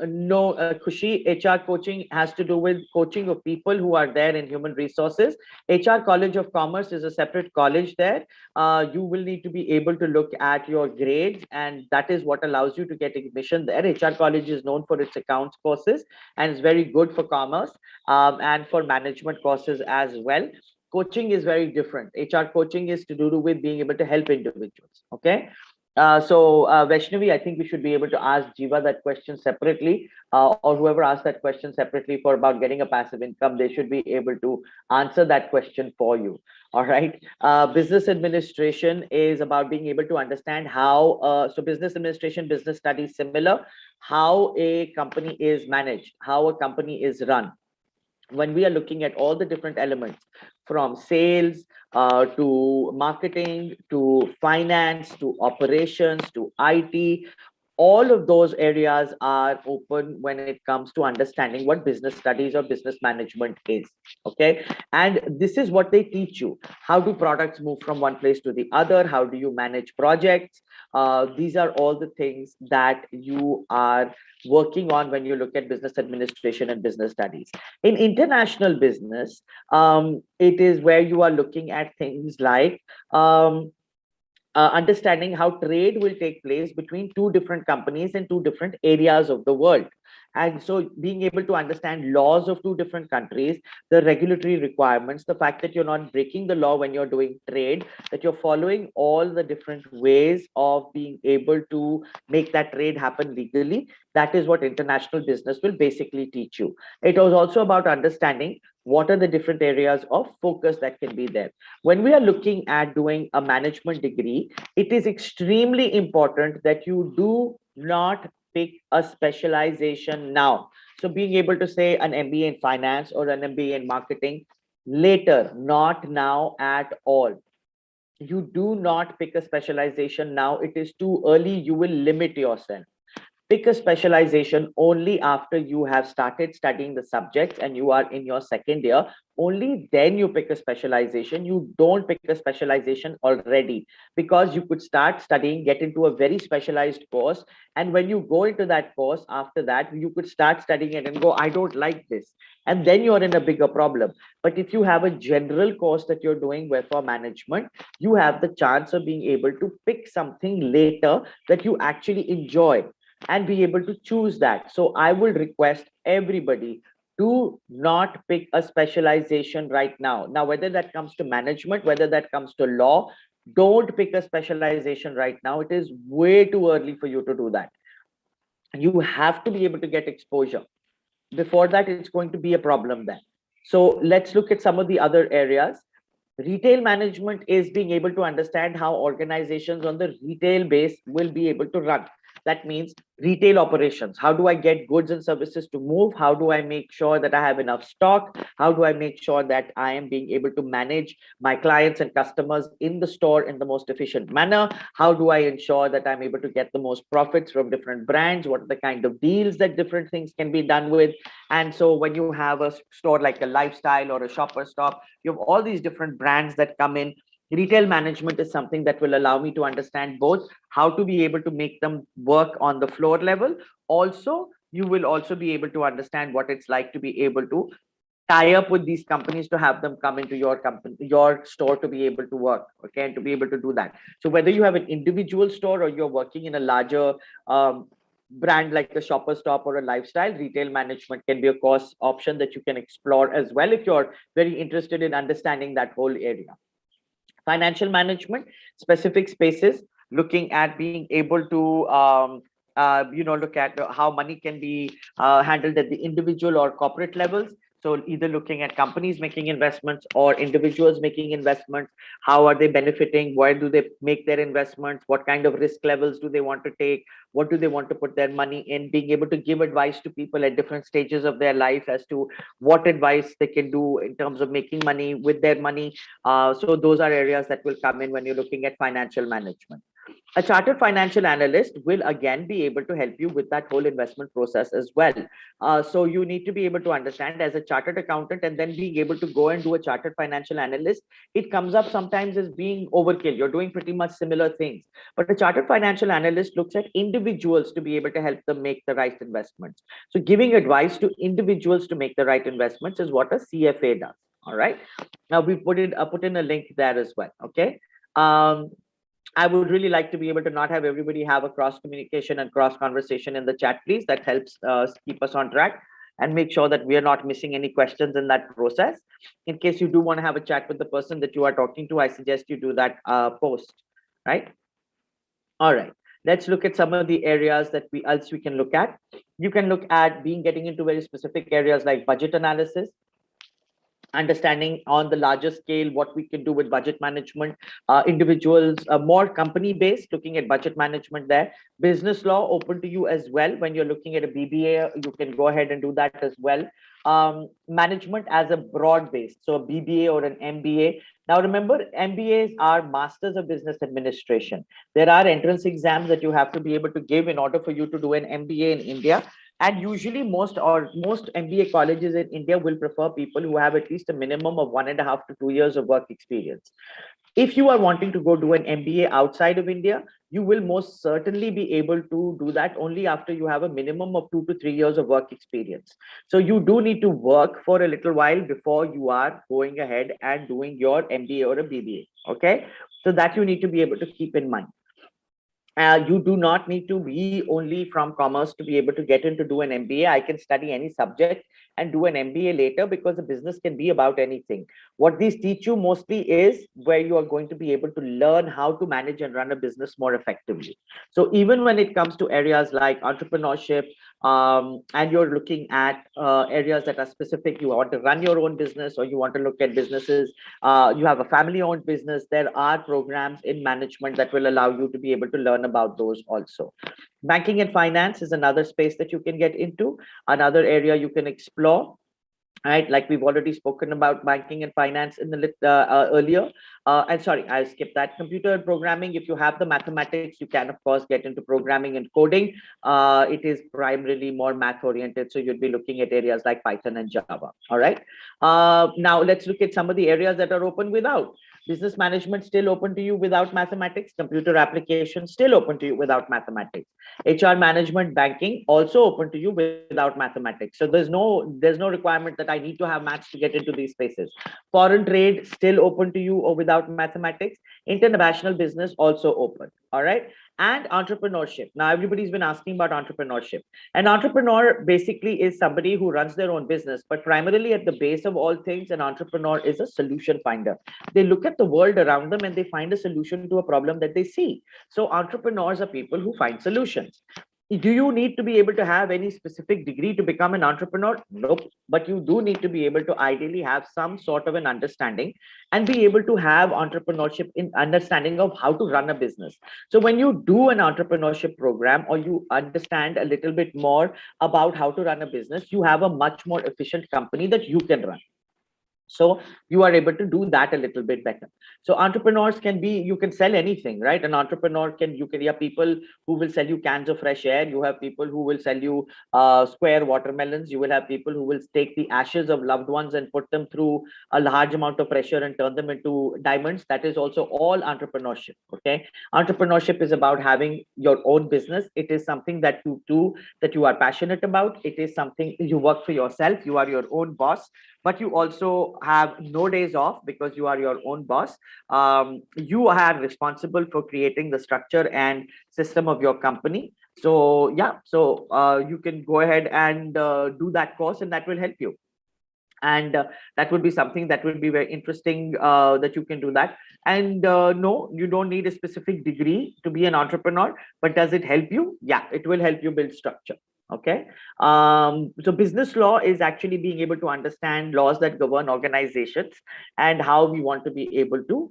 Khushi, HR coaching has to do with coaching of people who are there in human resources. HR College of Commerce is a separate college there. You will need to be able to look at your grades, and that is what allows you to get admission there. HR College is known for its accounts courses and is very good for commerce and for management courses as well. Coaching is very different. HR coaching is to do with being able to help individuals. Okay. Vaishnavi, I think we should be able to ask Jiva that question separately, or whoever asked that question separately for about getting a passive income. They should be able to answer that question for you. All right. Business administration is about being able to understand how. So business administration, business studies, similar. How a company is managed, how a company is run. When we are looking at all the different elements, from sales to marketing to finance to operations to IT, all of those areas are open when it comes to understanding what business studies or business management is. Okay, and this is what they teach you. How do products move from one place to the other? How do you manage projects? These are all the things that you are working on when you look at business administration and business studies. In international business, it is where you are looking at things like understanding how trade will take place between two different companies in two different areas of the world. And so being able to understand laws of two different countries, the regulatory requirements, the fact that you're not breaking the law when you're doing trade, that you're following all the different ways of being able to make that trade happen legally, that is what international business will basically teach you. It was also about understanding what are the different areas of focus that can be there. When we are looking at doing a management degree, it is extremely important that you do not pick a specialization now. So being able to say an MBA in finance or an MBA in marketing later, not now at all. You do not pick a specialization now. It is too early. You will limit yourself. Pick a specialization only after you have started studying the subjects and you are in your second year. Only then you pick a specialization. You don't pick a specialization already, because you could start studying, get into a very specialized course, and when you go into that course, after that you could start studying it and go, I don't like this, and then you're in a bigger problem. But if you have a general course that you're doing where for management, you have the chance of being able to pick something later that you actually enjoy and be able to choose that. So I will request everybody, do not pick a specialization right now. Now, whether that comes to management, whether that comes to law, don't pick a specialization right now. It is way too early for you to do that. You have to be able to get exposure. Before that, it's going to be a problem then. So let's look at some of the other areas. Retail management is being able to understand how organizations on the retail base will be able to run. That means retail operations. How do I get goods and services to move? How do I make sure that I have enough stock? How do I make sure that I am being able to manage my clients and customers in the store in the most efficient manner? How do I ensure that I'm able to get the most profits from different brands? What are the kind of deals that different things can be done with? And so when you have a store like a Lifestyle or a Shopper Stop, you have all these different brands that come in. Retail management is something that will allow me to understand both how to be able to make them work on the floor level. Also, you will also be able to understand what it's like to be able to tie up with these companies to have them come into your company, your store, to be able to work, okay, and to be able to do that. So whether you have an individual store or you're working in a larger brand like a Shopper Stop or a Lifestyle, retail management can be a course option that you can explore as well if you're very interested in understanding that whole area. Financial management, specific spaces, looking at being able to look at how money can be handled at the individual or corporate levels. So either looking at companies making investments or individuals making investments, how are they benefiting, where do they make their investments, what kind of risk levels do they want to take, what do they want to put their money in, being able to give advice to people at different stages of their life as to what advice they can do in terms of making money with their money. So those are areas that will come in when you're looking at financial management. A chartered financial analyst will again be able to help you with that whole investment process as well. So you need to be able to understand as a chartered accountant and then being able to go and do a chartered financial analyst. It comes up sometimes as being overkill. You're doing pretty much similar things. But a chartered financial analyst looks at individuals to be able to help them make the right investments. So giving advice to individuals to make the right investments is what a CFA does. All right. Now we put in a link there as well. Okay. I would really like to be able to not have everybody have a cross communication and cross conversation in the chat, please. That helps keep us on track and make sure that we are not missing any questions in that process. In case you do want to have a chat with the person that you are talking to, I suggest you do that post, right? All right. Let's look at some of the areas that we can look at. You can look at getting into very specific areas like budget analysis, understanding on the larger scale what we can do with budget management, individuals, more company based, looking at budget management there. Business law open to you as well. When you're looking at a BBA, you can go ahead and do that as well. Management as a broad base, so a BBA or an MBA. Now remember, MBAs are Masters of Business Administration. There are entrance exams that you have to be able to give in order for you to do an MBA in India. And usually most MBA colleges in India will prefer people who have at least a minimum of 1.5 to 2 years of work experience. If you are wanting to go do an MBA outside of India, you will most certainly be able to do that only after you have a minimum of 2 to 3 years of work experience. So you do need to work for a little while before you are going ahead and doing your MBA or a BBA. Okay. So that you need to be able to keep in mind. You do not need to be only from commerce to be able to get into do an MBA. I can study any subject and do an MBA later, because the business can be about anything. What these teach you mostly is where you are going to be able to learn how to manage and run a business more effectively. So even when it comes to areas like entrepreneurship, and you're looking at areas that are specific, you want to run your own business or you want to look at businesses, you have a family owned business, there are programs in management that will allow you to be able to learn about those also. Banking and finance is another space that you can get into, another area you can explore. Right, like we've already spoken about banking and finance in the earlier. And sorry, I skipped that. Computer and programming, if you have the mathematics, you can of course get into programming and coding. It is primarily more math oriented, so you'd be looking at areas like Python and Java. All right. Now let's look at some of the areas that are open without. Business management still open to you without mathematics. Computer application still open to you without mathematics. HR management, banking also open to you without mathematics. So there's no requirement that I need to have maths to get into these spaces. Foreign trade still open to you or without mathematics. International business also open. All right. And entrepreneurship. Now everybody's been asking about entrepreneurship. An entrepreneur basically is somebody who runs their own business, but primarily at the base of all things, an entrepreneur is a solution finder. They look at the world around them and they find a solution to a problem that they see. So entrepreneurs are people who find solutions. Do you need to be able to have any specific degree to become an entrepreneur? Nope. But you do need to be able to ideally have some sort of an understanding and be able to have entrepreneurship in understanding of how to run a business. So when you do an entrepreneurship program or you understand a little bit more about how to run a business, you have a much more efficient company that you can run. So you are able to do that a little bit better. So entrepreneurs can be, you can sell anything, right? An entrepreneur can, you can, you have people who will sell you cans of fresh air. You have people who will sell you square watermelons. You will have people who will take the ashes of loved ones and put them through a large amount of pressure and turn them into diamonds. That is also all entrepreneurship. Okay. Entrepreneurship is about having your own business. It is something that you do, that you are passionate about. It is something you work for yourself. You are your own boss, but you also have no days off because you are your own boss. You are responsible for creating the structure and system of your company. So yeah, so you can go ahead and do that course, and that will help you. And that would be something that would be very interesting, that you can do that. And no, you don't need a specific degree to be an entrepreneur, but does it help you? Yeah, it will help you build structure. Okay. So business law is actually being able to understand laws that govern organizations and how we want to be able to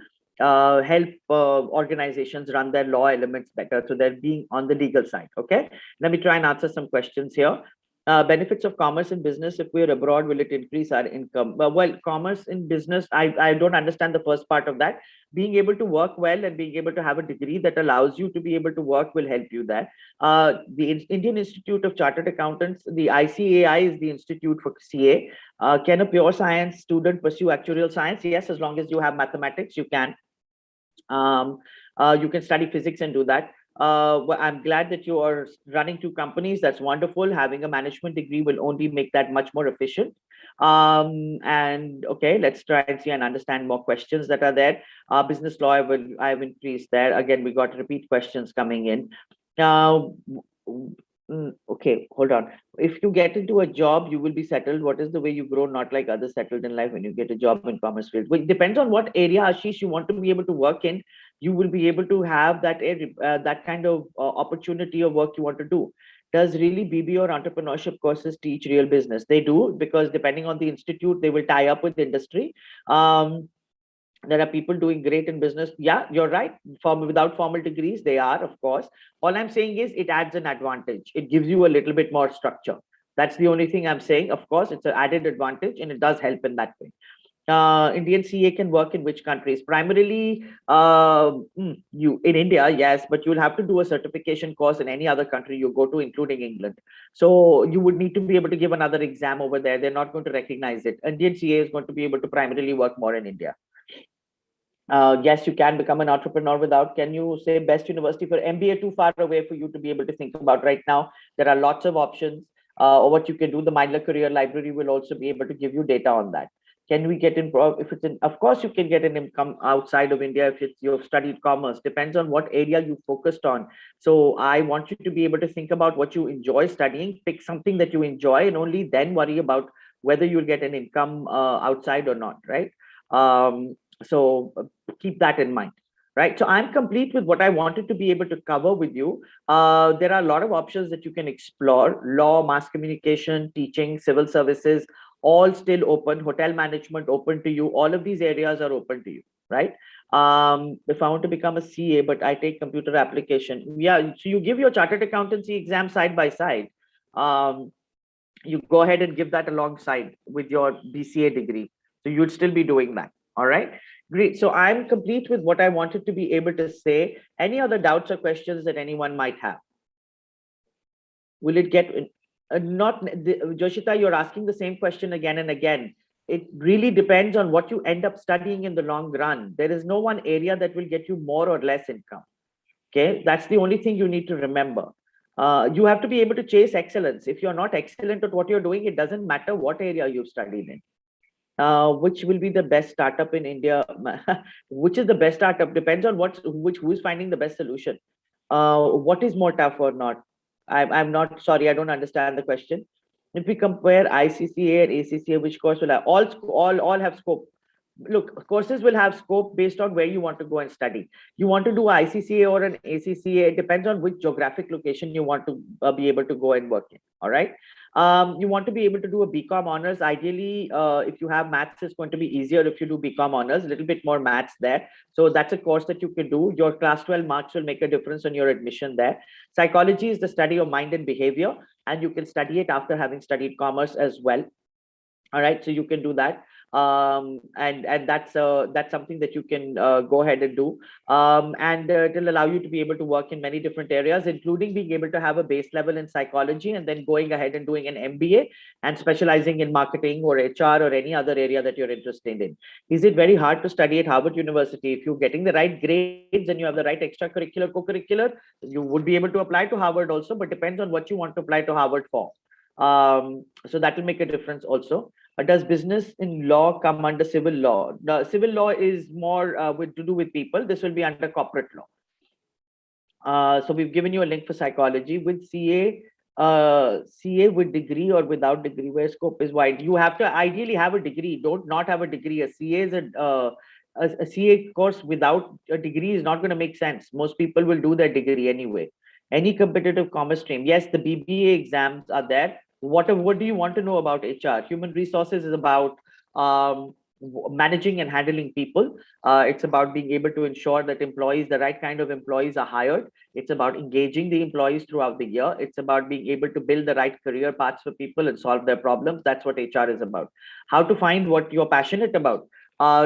help organizations run their law elements better. So they're being on the legal side. Okay. Let me try and answer some questions here. Benefits of commerce in business: if we're abroad, will it increase our income? Well, commerce in business, I don't understand the first part of that. Being able to work well and being able to have a degree that allows you to be able to work will help you there. The Indian Institute of Chartered Accountants, the ICAI, is the institute for CA. Can a pure science student pursue actuarial science? Yes, as long as you have mathematics, you can. You can study physics and do that. Well, I'm glad that you are running two companies. That's wonderful. Having a management degree will only make that much more efficient. And okay, let's try and see and understand more questions that are there. Business law, I've increased there. Again, we got repeat questions coming in. Now, okay, hold on. If you get into a job, you will be settled. What is the way you grow? Not like others settled in life when you get a job in commerce field. Well, it depends on what area, Ashish, you want to be able to work in. You will be able to have that that kind of opportunity of work you want to do. Does really BBA or entrepreneurship courses teach real business? They do, because depending on the institute, they will tie up with industry. There are people doing great in business. Yeah, you're right. Without formal degrees, they are, of course. All I'm saying is it adds an advantage. It gives you a little bit more structure. That's the only thing I'm saying. Of course, it's an added advantage and it does help in that way. Indian CA can work in which countries? Primarily, you in India, yes, but you'll have to do a certification course in any other country you go to, including England. So you would need to be able to give another exam over there. They're not going to recognize it. Indian CA is going to be able to primarily work more in India. Yes, you can become an entrepreneur without. Can you say best university for MBA? Too far away for you to be able to think about right now. There are lots of options. Or what you can do, the Mindler Career Library will also be able to give you data on that. Can we get in? If it's in, of course, you can get an income outside of India if it's you've studied commerce. Depends on what area you focused on. So I want you to be able to think about what you enjoy studying. Pick something that you enjoy, and only then worry about whether you'll get an income outside or not. Right. So keep that in mind, right? So I'm complete with what I wanted to be able to cover with you. There are a lot of options that you can explore: law, mass communication, teaching, civil services, all still open. Hotel management open to you. All of these areas are open to you, right? If I want to become a CA, but I take computer application, yeah. So you give your chartered accountancy exam side by side. You go ahead and give that alongside with your BCA degree. So you'd still be doing that. All right. Great. So I'm complete with what I wanted to be able to say. Any other doubts or questions that anyone might have? Will it get not Joshita, you're asking the same question again and again. It really depends on what you end up studying in the long run. There is no one area that will get you more or less income. Okay, that's the only thing you need to remember. You have to be able to chase excellence. If you're not excellent at what you're doing, it doesn't matter what area you've studied in. Which will be the best startup in India? Which is the best startup depends on who is finding the best solution. What is more tough or not? I'm not sorry, I don't understand the question. If we compare ICCA and ACCA, which course will have all have scope? Look, courses will have scope based on where you want to go and study. You want to do ICCA or an ACCA, it depends on which geographic location you want to be able to go and work in. All right. You want to be able to do a BCom honors. Ideally, if you have maths, it's going to be easier if you do BCom honors, a little bit more maths there. So that's a course that you can do. Your class 12 marks will make a difference on your admission there. Psychology is the study of mind and behavior, and you can study it after having studied commerce as well. All right, so you can do that. And that's something that you can go ahead and do, and it'll allow you to be able to work in many different areas, including being able to have a base level in psychology and then going ahead and doing an MBA and specializing in marketing or HR or any other area that you're interested in. Is it very hard to study at Harvard University? If you're getting the right grades and you have the right extracurricular co-curricular, you would be able to apply to Harvard also, but depends on what you want to apply to Harvard for. So that will make a difference also. Does business in law come under civil law? The civil law is more to do with people. This will be under corporate law. So we've given you a link for psychology with CA. CA with degree or without degree, where scope is wide. You have to ideally have a degree. Don't not have a degree. A CA is a CA course without a degree is not going to make sense. Most people will do their degree anyway. Any competitive commerce stream. Yes, the BBA exams are there. What do you want to know about HR? Human resources is about managing and handling people. It's about being able to ensure that the right kind of employees are hired. It's about engaging the employees throughout the year. It's about being able to build the right career paths for people and solve their problems. That's what HR is about. How to find what you're passionate about.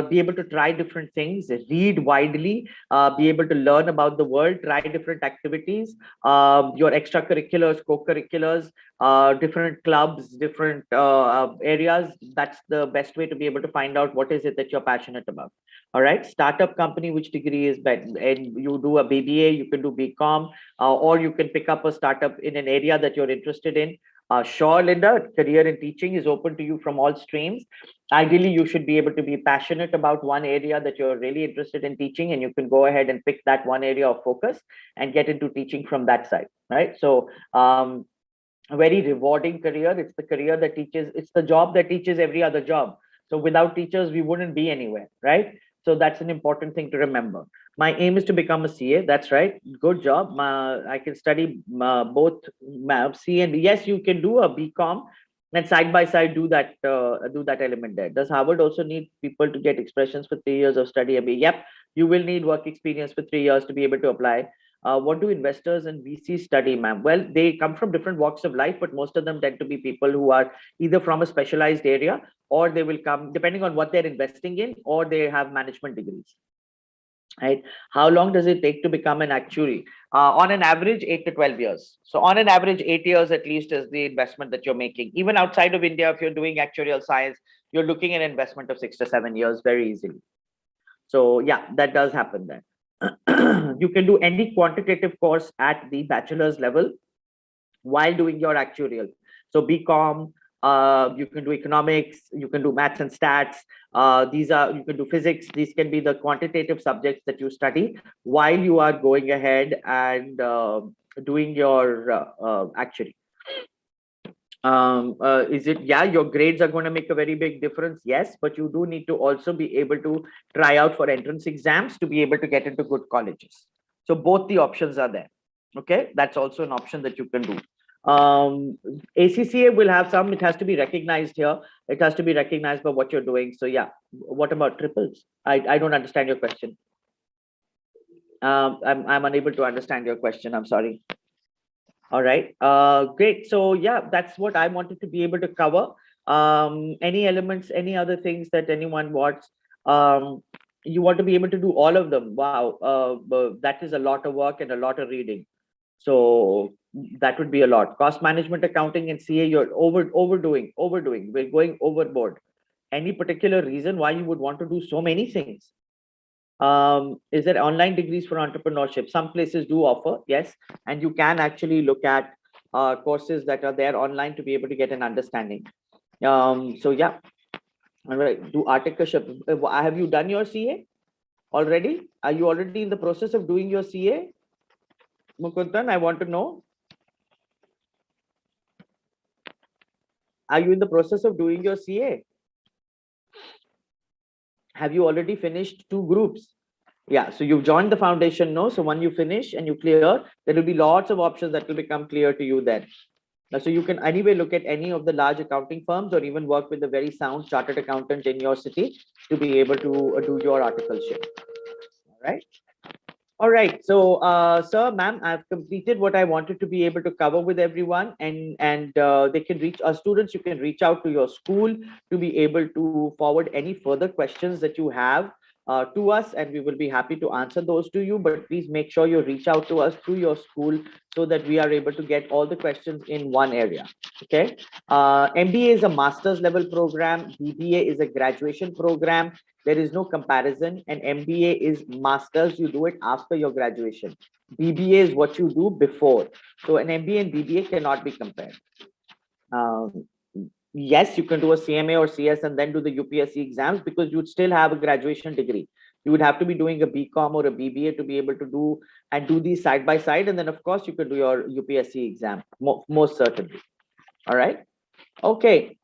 Be able to try different things, read widely, be able to learn about the world, try different activities, your extracurriculars, co-curriculars, different clubs, different areas. That's the best way to be able to find out what is it that you're passionate about. All right, startup company, which degree is better? And you do a BBA, you can do BCom, or you can pick up a startup in an area that you're interested in. Sure, Linda, career in teaching is open to you from all streams. Ideally, you should be able to be passionate about one area that you're really interested in teaching, and you can go ahead and pick that one area of focus and get into teaching from that side, right? So a very rewarding career. It's the career that teaches, it's the job that teaches every other job. So without teachers, we wouldn't be anywhere, right? So that's an important thing to remember. My aim is to become a CA. That's right. Good job. I can study both CA and yes, you can do a BCom and side by side do that element there. Does Harvard also need people to get expressions for 3 years of study? Yep, you will need work experience for 3 years to be able to apply. What do investors and VC study, ma'am? Well, they come from different walks of life, but most of them tend to be people who are either from a specialized area or they will come depending on what they're investing in, or they have management degrees. Right? How long does it take to become an actuary? On an average, 8 to 12 years. So on an average, 8 years at least is the investment that you're making. Even outside of India, if you're doing actuarial science, you're looking at an investment of 6 to 7 years very easily. So yeah, that does happen then. You can do any quantitative course at the bachelor's level while doing your actuarial. So BCom, you can do economics, you can do maths and stats. You can do physics. These can be the quantitative subjects that you study while you are going ahead and doing your actuary. Is it, yeah, your grades are going to make a very big difference? Yes, but you do need to also be able to try out for entrance exams to be able to get into good colleges. So both the options are there. Okay, that's also an option that you can do. ACCA will have some, it has to be recognized here. It has to be recognized by what you're doing. So yeah, what about triples? I don't understand your question. I'm unable to understand your question. I'm sorry. All right, great. So yeah, that's what I wanted to be able to cover. Any elements, any other things that anyone wants? You want to be able to do all of them. Wow, that is a lot of work and a lot of reading. So that would be a lot. Cost management, accounting, and CA, you're overdoing. We're going overboard. Any particular reason why you would want to do so many things? Is there online degrees for entrepreneurship? Some places do offer, yes, and you can actually look at courses that are there online to be able to get an understanding. So yeah, all right. Do articleship. Have you done your CA already? Are you already in the process of doing your CA? Mukundan, I want to know. Are you in the process of doing your CA? Have you already finished 2 groups? Yeah, so you've joined the foundation, no? So when you finish and you clear, there will be lots of options that will become clear to you then. So you can anyway look at any of the large accounting firms or even work with a very sound chartered accountant in your city to be able to do your articleship. All right. All right. So, sir, ma'am, I've completed what I wanted to be able to cover with everyone, and they can reach our students. You can reach out to your school to be able to forward any further questions that you have to us, and we will be happy to answer those to you. But please make sure you reach out to us through your school so that we are able to get all the questions in one area. Okay. MBA is a master's level program. BBA is a graduation program. There is no comparison. An MBA is master's, you do it after your graduation. BBA is what you do before. So an MBA and BBA cannot be compared. Yes, you can do a CMA or CS and then do the UPSC exams because you'd still have a graduation degree. You would have to be doing a BCom or a BBA to be able to do these side by side. And then of course you can do your UPSC exam, most certainly. All right. Okay.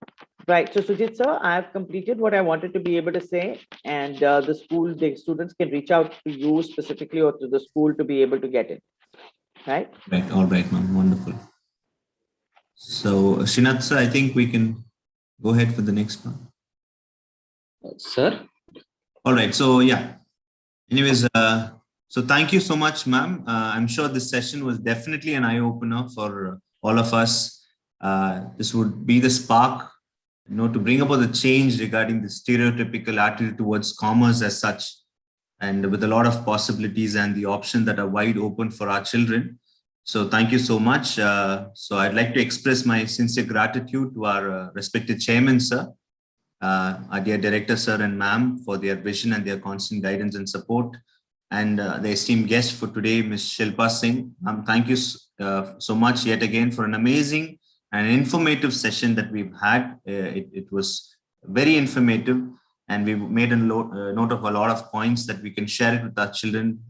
Right. So Sujit sir, I have completed what I wanted to be able to say, and the students can reach out to you specifically or to the school to be able to get it. Right. Right. All right, ma'am. Wonderful. So Srinath sir, I think we can go ahead for the next one. Sir. All right. So yeah. Anyways, so thank you so much, ma'am. I'm sure this session was definitely an eye opener for all of us. This would be the spark, to bring about the change regarding the stereotypical attitude towards commerce as such, and with a lot of possibilities and the options that are wide open for our children. So thank you so much. So I'd like to express my sincere gratitude to our respected chairman, sir, our dear director, sir and ma'am, for their vision and their constant guidance and support. And the esteemed guest for today, Ms.Shilpa Singh. Thank you so much yet again for an amazing and informative session that we've had. It was very informative, and we made a note of a lot of points that we can share it with our children,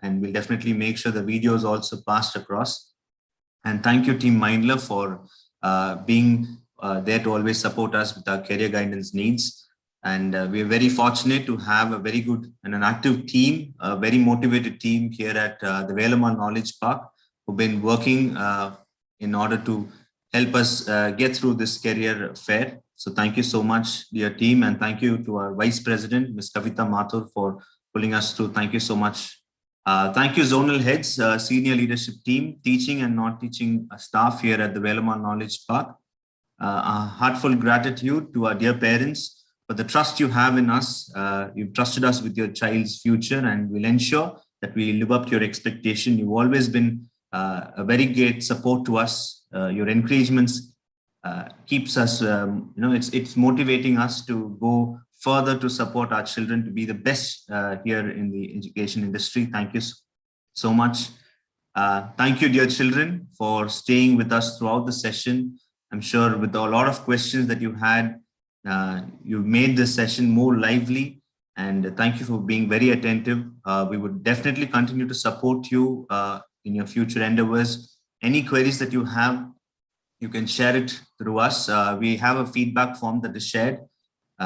and we'll definitely make sure the video is also passed across. And thank you, Team Mindler, for being there to always support us with our career guidance needs. And we are very fortunate to have a very good and an active team, a very motivated team here at the Velamal Knowledge Park, who've been working in order to help us get through this career fair. So thank you so much, dear team, and thank you to our Vice President, Ms. Kavita Mathur, for pulling us through. Thank you so much. Thank you, zonal heads, senior leadership team, teaching and non-teaching staff here at the Velamal Knowledge Park. A heartfelt gratitude to our dear parents for the trust you have in us. You've trusted us with your child's future, and we'll ensure that we live up to your expectation. You've always been a very great support to us. Your encouragements keeps us, it's motivating us to go further to support our children to be the best here in the education industry. Thank you so much. Thank you, dear children, for staying with us throughout the session. I'm sure with a lot of questions that you had, you've made this session more lively, and thank you for being very attentive. We would definitely continue to support you in your future endeavors. Any queries that you have, you can share it through us. We have a feedback form that is shared.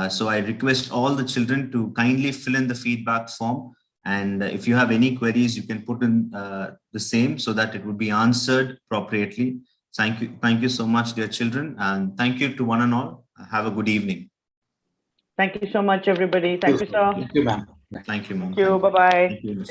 So I request all the children to kindly fill in the feedback form. And if you have any queries, you can put in the same so that it would be answered appropriately. Thank you so much, dear children, and thank you to one and all. Have a good evening. Thank you so much, everybody. Thank you, sir. Thank you, ma'am. Thank you, ma'am. Thank you. Bye-bye. Thank you, Ms.